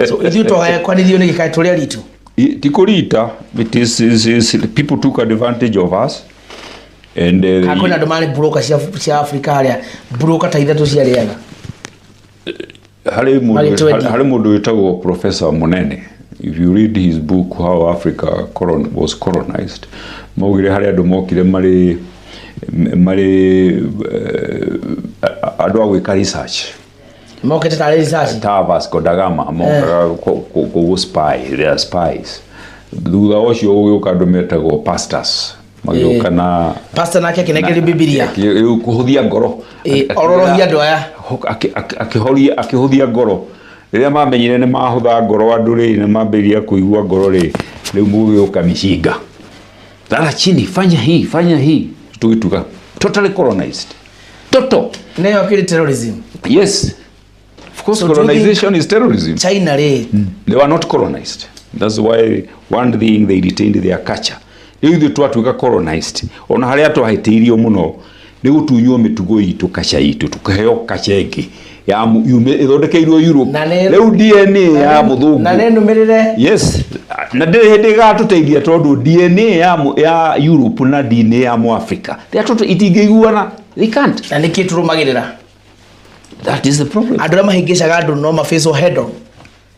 So ithu to kwa nithio ni gikaturia ritu. Tikorita, it is people took advantage of us. And hakuna domani broker cia Africa haria broker ta ithatu cia riaga. Hari mundu witagwo Professor Munene. If you read his book How Africa was Colonized, maugire hari andu mokire mari andu agwika research. Mokete ta research. Ta Vasco da Gama go spy, they are spies. Thutha ucio uguka andu metagwo pastors. Magioka na pastor nake kinegere Biblia kuhuthia ngoro ororohia andu aya akihuthia ngoro riria mamenyire ni mahutha ngoro andu ri ni mambiria kuigua ngoro ri riu mugioka mishinga dala chini fanya hii tuituga totally colonized nayo kile terrorism. Yes, of course, so colonization is terrorism. China they were not colonized. That's why one thing they retained their culture. Ithu twatuika colonized ona haria twahitiirio muno Nego tunyuo mitugo itu kacha itu tukaheo kachenge ya yume ithondekeirwo Europe leu DNA ya muthungu na nenu merire yes na ndire hindi gatuteithia tondu DNA ya Europe na DNA ya mu Africa they itingeiguana they can't na niki turumagirira that is the problem adura mahingisha gandu no ma face head on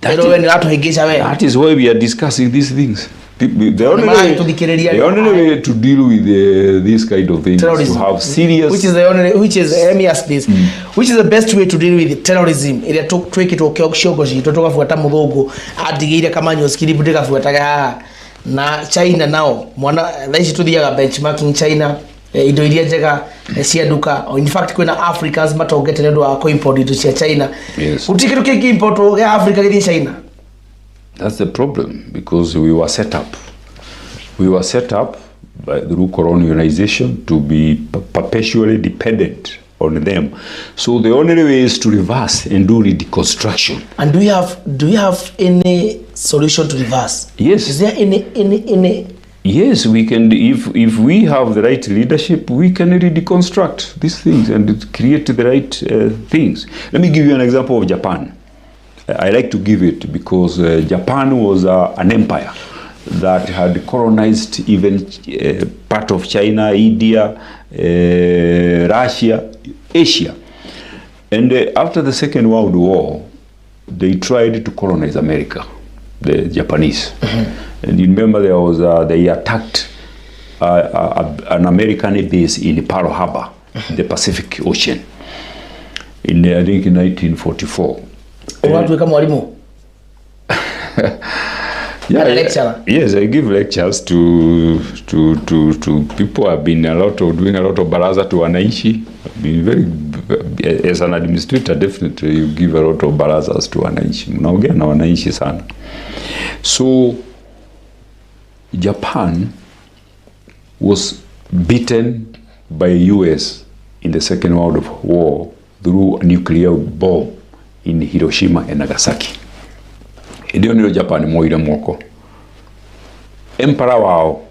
that is why we are discussing these things. The only way to deal with this kind of things is to have serious. Which is let me ask this. Which is the best way to deal with terrorism? Ile tweke tukiogoshi tutoka fuata mudhogo adigire kama nyoskiri budika fuataga na China nao mwana thaici tuthiaga benchmarking China indo iria njega cia duka in fact kwina Africans matongete nendo wa ko import indo cia China utikiru kingi import ya Africa githie China. That's the problem because we were set up by through colonization to be perpetually dependent on them. So the only way is to reverse and do reconstruction. And do you have any solution to reverse? Yes. Is there any Yes, we can. If we have the right leadership, we can reconstruct these things and create the right things. Let me give you an example of Japan. I like to give it because Japan was an empire that had colonized even part of China, India, Russia, Asia. And after the Second World War, they tried to colonize America, the Japanese. And you remember there was they attacked an American base in Pearl Harbor, the Pacific Ocean, in I think in 1944. Yes, I give lectures to people. I've been doing a lot of baraza to wananchi. I've been very, as an administrator, definitely you give a lot of barazas to wananchi. Mnaongea na wananchi sana. So Japan was beaten by US in the Second World War through a nuclear bomb in Hiroshima and Nagasaki. Ndio nilo Japan moire mwoko. Emperor wao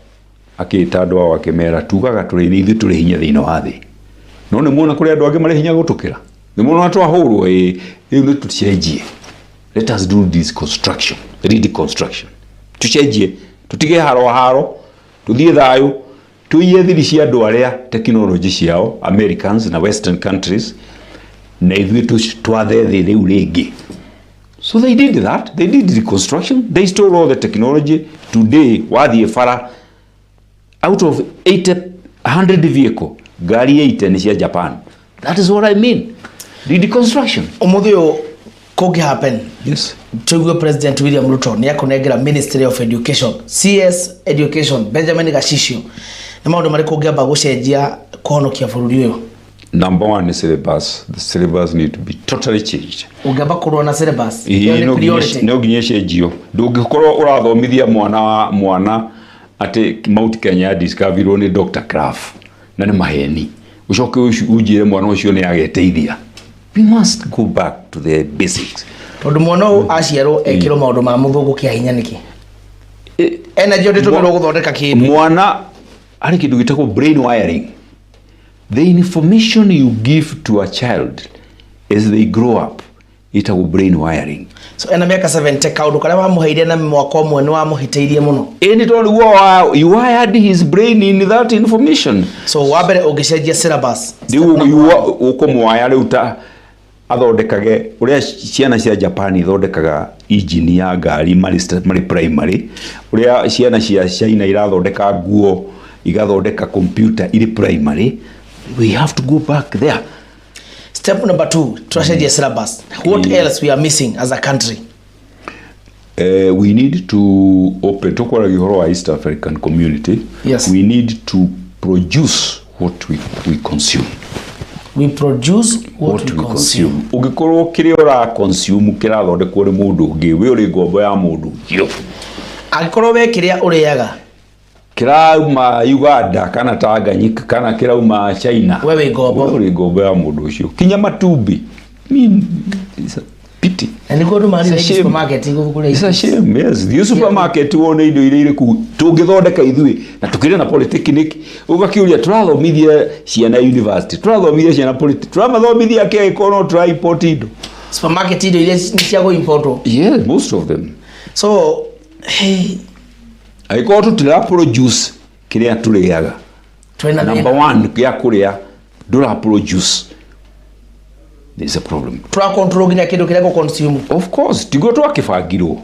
akita andu wao akimera tugaga turi ni ithu turi hinya thina wa thi. No ne muona kuri andu age mari hinya gutukira. Ne muona watu ahurwo ni tucenjie. Let us do this construction, reconstruction. Tucenjie, tutige haro, tuthie thayo, tuiye thiri cia andu aria technology ciao, Americans na Western countries, na ithu twathe thi riu ringi. So they did that. They did reconstruction. They stole all the technology. Today, wathie fara, out of 100 vehicle, gari 8 ni cia Japan. That is what I mean. The reconstruction. Umuthio kogi happen. Yes. Tuigwe President William Ruto ni akonegera Ministry of Education, CS Education, Benjamin Gashishio. Na maundu mari kungiamba gucenjia kuhonokia bururi uyu. Number one is syllabus. The syllabus need to be totally changed. Ungamba kurwa na syllabus. No ginyeshe jio. Ndungikorwo urathomithia mwana ate Mount Kenya discoverwo ni Dr. Kraft na ni maheni. Ucoke ujire mwana ucio ni ageteithia. We must go back to the basics. Tondu mwana aciarwo ekiro maundu ma muthungu kia hinya niki. Energy nditumirwo guthondeka kindu. Mwana ari kindu gitako brain wiring. The information you give to a child as they grow up, itago brain wiring. So ena miaka 7 kaundu kala wa muheire na mwaka omwe ni wa muhiteirie muno. Eni tondu you wired his brain in that information. So wabere ugicenjia syllabus. Ukomwaya ruta athondekage uria ciana cia Japan ithondekaga engine ya ngari mari primary, uria ciana cia China irathondeka nguo igathondeka computer iri primary. We have to go back there. Step number 2, tragedy syllabus. What else we are missing as a country? We need to open to the East African community. Yes. We need to produce what we consume. We produce what we consume. Ugikorwo kire ora consume kirathondekwo ri mundu ungi we uri ngombo ya mundu yo. Agikorwo we kiria uriaga kirauma Uganda kana Tanganyika kana kirauma China, wewe ngombo uri ngombo ya mundu ucio. Kinya matumbi pity. And go to marry supermarket it's a shame, yes. The supermarket wone indo ile ile ku tungithondeka ithui na tukire na polytechnic ugakiuria turathomithia ciana university turathomithia ciana politics turathomithia ke ikono try import indo supermarket indo ile ni cia go import. Yes, most of them. So hey, I go to produce kiria turiaga. Number 1 kia kuria dura produce. There's a problem. Twa control ginya kindu kiria go consume. Of course, tigo twakifagirwo.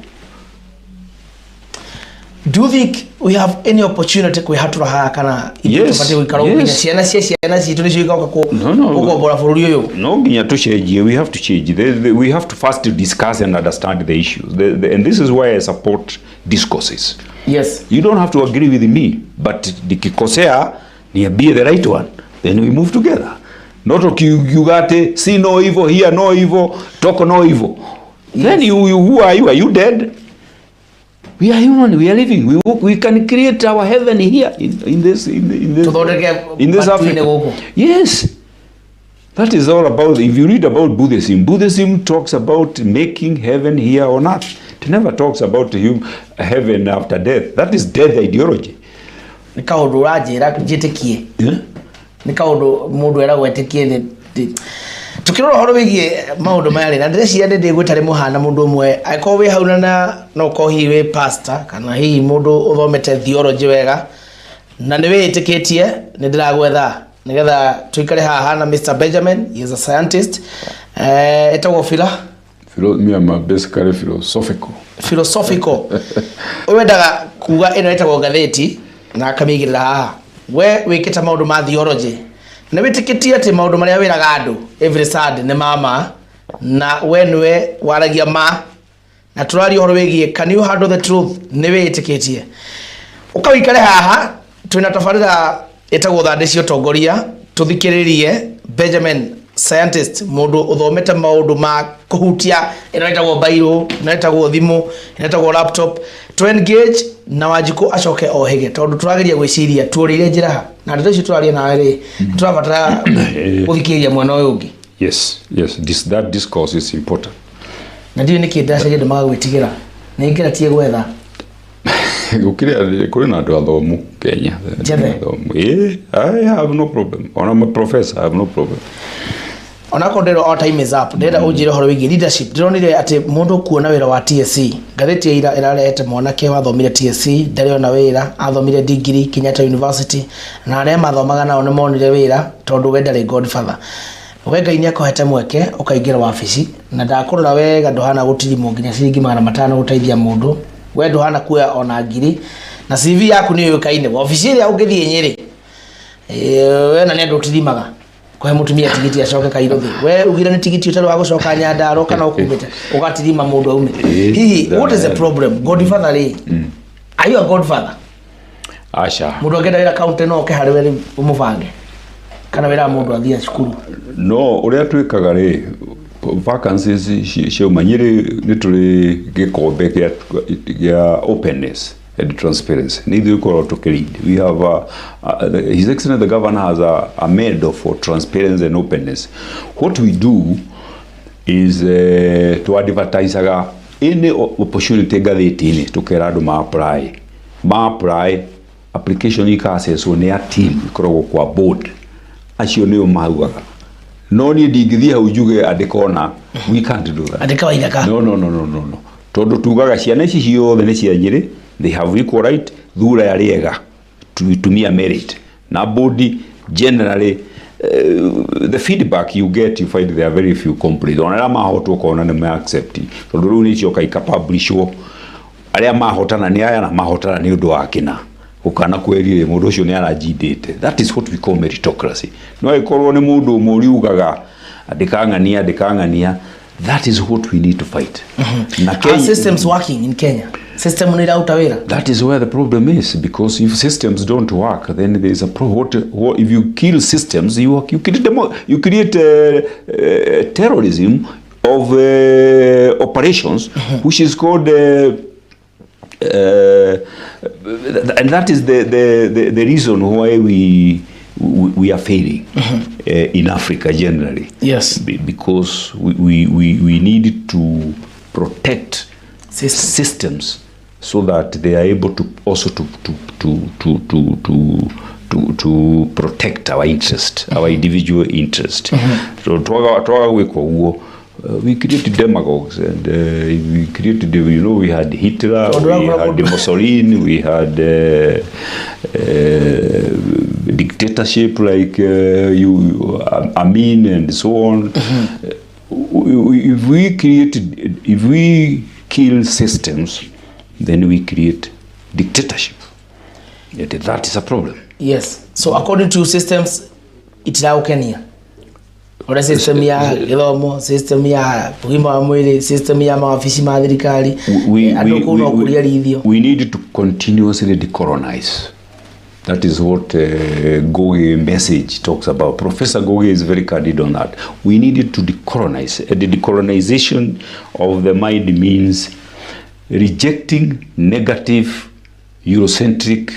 Do you think we have any opportunity kwihatura haha kana yes, yes. ciana citu nicio igauka kugombora bururi uyu? No ginya tucenjie. We have to change. We have to first discuss and understand the issues. And this is why I support discourses. Yes. You don't have to agree with me, but nikikosea niambie the right one, then we move together. Not you got see no evil here, no evil, talk no evil. Yes. Then you who are you? Are you dead? We are human. We are living. We can create our heaven here in this Africa. Yes, that is all about. If you read about Buddhism talks about making heaven here on earth. It never talks about heaven after death. That is death ideology. Nikaudu rajira jitikie. Nikaudu mundu era gwetikie tukirora horo wigie maundu mayari na ndĩreciria ndĩ gwĩtare muhana mundu umwe aiko wi hauna na no ko hiwe pastor kana hihi mundu uthomete theology wega na nĩ wĩtĩkĩtie nĩ ndĩragwetha nigetha tuikare haha na Mr. Benjamin. He is a scientist. Etagwo me am basically philosophical. Wendaga kuga ino etagwo ngathĩti na akamigirira haha we wikita maundu ma theology na witikitie ati maundu maria wiraga andu every Sunday ne mama na wenwe waragia ma na turari horo wigie can you handle the truth ne witikitie ukawikare haha twina tafarira etagwo thandeci utongoria tuthikiririe Benjamin scientist mundu uthomete maundu ma kuhutia inetagwo bairo inetagwo thimu inetagwo laptop to engage na Wanjiku acoke ohege tondu turageria gwiciria turire njira na ndeto ici turaria na ri turabatara guthikiria mwena uyu ungi. Yes, that discourse is important. Na ndio niki ndacaje ndamaga gwitigira na ingira tie gwetha gukiria kuri na andu athomu Kenya. I have no problem. I'm a professor, I have no problem. Ona kondero all time is up. Ndenda ujire horo wigi leadership. Ndironire ati mundu kuona wira wa TSC. Gatheti ira irarete mwanake wathomire TSC, ndari ona wira, athomire degree Kenyatta University. Na aria mathomaga nao ni monire wira tondu we ndari godfather. Wega ini akohete mweke ukaingira wabici na ndakurora wega nduhana gutirimu nginya ciringi 500 guteithia mundu. We nduhana kuya ona ngiri na CV yaku ni yokaine. Wabici ria ungithie Nyeri. We na ndu tirimaga. Kwa mutumia tigiti acoke Kairothi we ugira ni tigiti utari wa gucoka Nyandaro kana ukumite ugatirima mundu aume hihi what is the problem godfather ri are you a godfather asha mundu angenda wira county no ke hari we umubange kana wira mundu athia cukuru no uria twikaga ri vacancies cio manyiri ni turi gikombe ya openness and transparency. Neither we have His Excellency the Governor has a medal for transparency and openness. What we do is to advertise any opportunity gatheti-ini tukera andu ma apply application ikaccess on their team ikoragwo kwa board acio nio maugaga no ni ndingithia hau njuge andikona we can't do that andika waithaka no tondu tugaga ciana ici ciothe ni cia Nyeri. They have equal right thura ya riega to me a merit na body generally the feedback you get you find there are very few complaints ona mahotwo kona ne accept tondu riu ni cio kaika publishwo aria mahotana ni aya na mahotana ni undu wakina ukana kweri mundu ucio ni arajindite. That is what we call meritocracy. No ikorwo ni mundu muriugaga andikangania. That is what we need to fight. Are systems working in Kenya? System ni rautawira. That is where the problem is, because if systems don't work, then there is a what if you kill systems, you create terrorism of operations, which is called and that is the reason why we we are failing in Africa generally. Yes. Because we need to protect systems so that they are able to also to protect our interest, our individual interest. So we created demagogues and we created, we had Hitler, we had Mussolini, we had dictatorship like Amin and so on. If we kill systems, then we create dictatorship. Yet that is a problem. Yes. So according to systems, it's now Kenya. Ora system ya githomo, system ya bugima wa mwili, system ya maafisi ma thirikari, andu no kuria rithio. We need to continuously decolonize. That is what Goge message talks about. Professor Goge is very candid on that. We needed to decolonize. And the decolonization of the mind means rejecting negative Eurocentric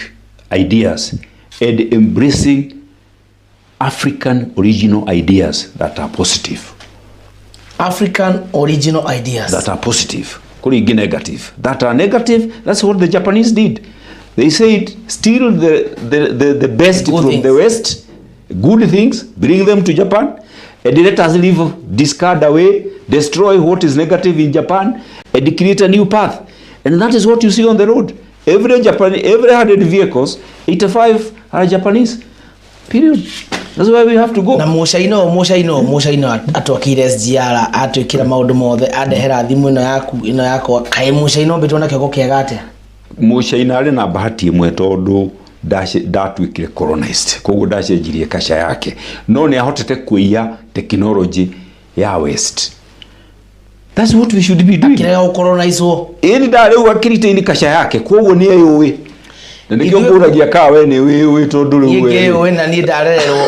ideas and embracing African original ideas that are positive. African original ideas that are positive. Negative. That are negative. That's what the Japanese did. They said, steal the best from things. The West, good things, bring them to Japan, and let us live, discard away, destroy what is negative in Japan, and create a new path. And that is what you see on the road. Every 100 vehicles, 85 are Japanese. Period. That's why we have to go. Na mushaino atwakire SGR atwikira maundu mothe adehera thimu ino yako kai mushaino betona kego kiagate. Mushaino ari na bahati imwe tondu ndatwikire colonized. Koguo ndacenjirie kasha yake. No ni ahotete kuiya technology ya West. That's what we should be doing. Akirega colonize wo. Eni ndariu akirite ni kasha yake. Koguo ni eyowe. Ndikyo nguragia ka wene we tondu riu we. Ye we na ni ndarererwo.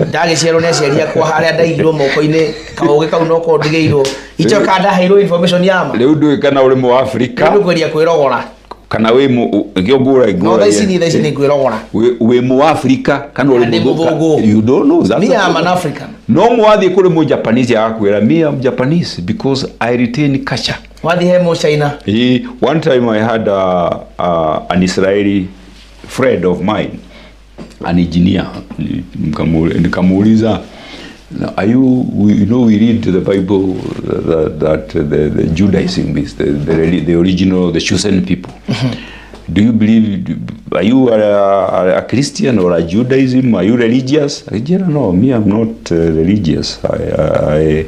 Ndagiciarwo ne ciaria kwa haria ndaigirwo moko-ini kauge kau no ko ndigeirwo. Icho kada hairo information yama. Riu ndui kana uri mu Africa. Ndu kweria kwirogora. Kana we mu ngura igura. No thaici ni kwirogora. We mu Africa kana uri mu. You don't know that. Me am an African. No mwathi kuri mu Japanese yakwira me am Japanese because I retain culture. Wathi he mu China. One time I had an Israeli friend of mine, an engineer. Nikamuuliza, are you we read the Bible that the Judaism is the original, the chosen people. Do you believe, are you a Christian or a Judaism? Are you religious? I said, no, me, I'm not religious. I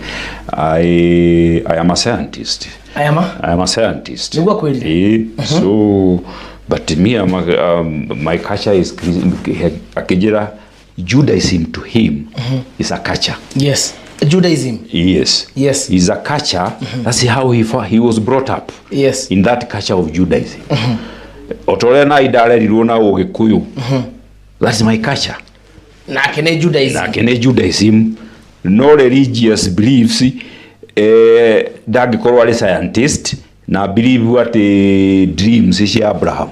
am a scientist. I am a scientist. So, but me, my culture is Akijera. Judaism to him is a culture. Yes. Judaism. Yes. Yes. Is a culture. That's how he was brought up. Yes. In that culture of Judaism. Otore na idara rirona Ogikuyu. That's my culture. Na kene Judaism. No religious beliefs. Dagikorwa ali scientist na believe what dreams cia Abraham.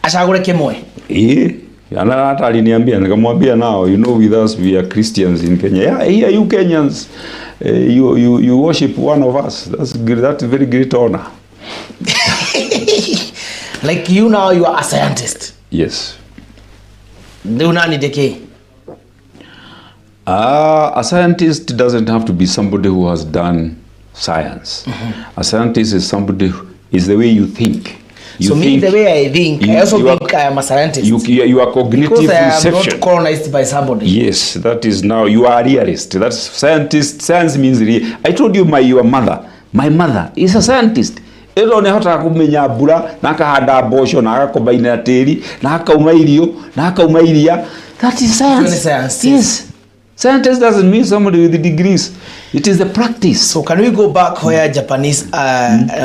Ashagure kemwe. Ana aliniambia nikamwambia now with us we are Christians in Kenya. Yeah, here you Kenyans you worship one of us. That's a very great honor. Like you now you are a scientist. Yes. Do nani deke? A scientist doesn't have to be somebody who has done science. A scientist is somebody is the way you think. So me, the way I think, I also think I am a scientist. You are cognitive because I am reception. not colonized by somebody. Yes, that is now, you are a realist. That's scientist. Science means real. I told you your mother. My mother is a scientist. Ero ne hota kumenya mbura na akahanda mboco na agakombaina na tiri na akauma irio na akauma iria. That is science. Yes. Scientist doesn't mean somebody with the degrees. It is the practice. So can we go back where Japanese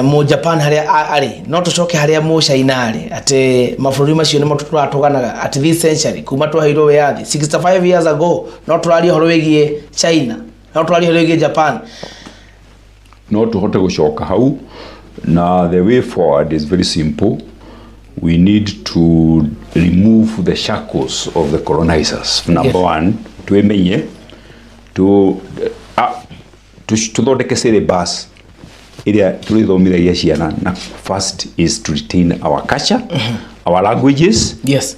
mo Japan haria ari not to shock haria mo China ari ate mafururi macio nimo tutwatuganaga at this century kuma twahiro weathi 65 years ago not twari horo wegie China not twari horo wegie Japan no tuhote gushoka hau na the way forward is very simple. we need to remove the shackles of the colonizers. Number one, tuemenye tuthondeke syllabus iria turithomithagia ciana na first is to retain our culture, our languages. Yes.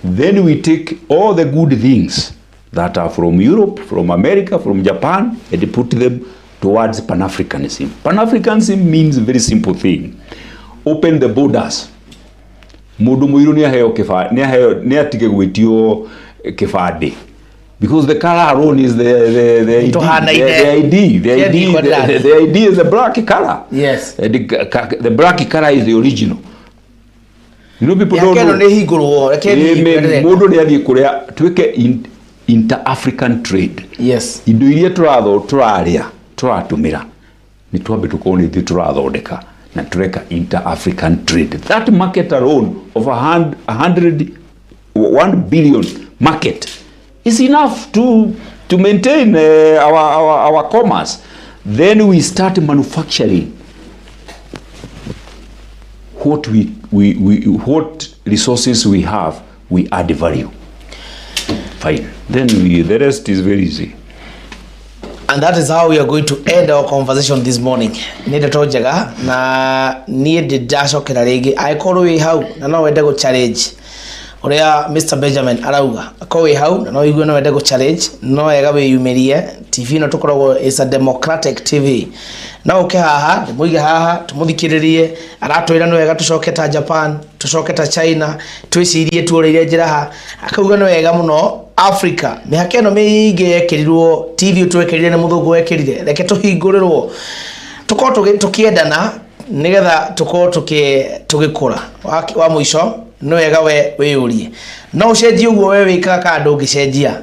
Then we take all the good things that are from Europe, from America, from Japan, and put them towards Pan-Africanism. Pan-Africanism means a very simple thing. Open the borders. Mundu muiru ni aheo kifaa, ni atige gwitio kifade. Because the color alone is the ID is the black color. Yes. The black color is the original. You know, people don't know. Mundu ni athie kuria twike inter-African trade. Yes. Indo iria turaria turatumira ni twambe tukone ithi turathondeka na tureka inter-African trade. That market alone of 1 billion market is enough to maintain our commerce. Then we start manufacturing what what resources we have, we add value. Fine. Then the rest is very easy. And that is how we are going to end our conversation this morning. Nide tojaga na niye ndacokera ringi aikorwo wi hau na no wende go challenge uria Mr Benjamin arauga ko wi hau na no igwe no wende go challenge no wega wiyumirie TV no tukoragwo is a democratic TV na uke haha muige haha tumuthikiririe aratwira no wega tucoketa Japan tucoketa China twicirie tuoreire njira ha akauga no wega muno Africa mihake no miige yekirirwo TV twekirire ne muthungu wekirire reke tuhingurirwo tuko tukiendana nigetha tuko tugikura wa muico no wega we wiyurie no ucenjie uguo we wikaga kandu ngicenjia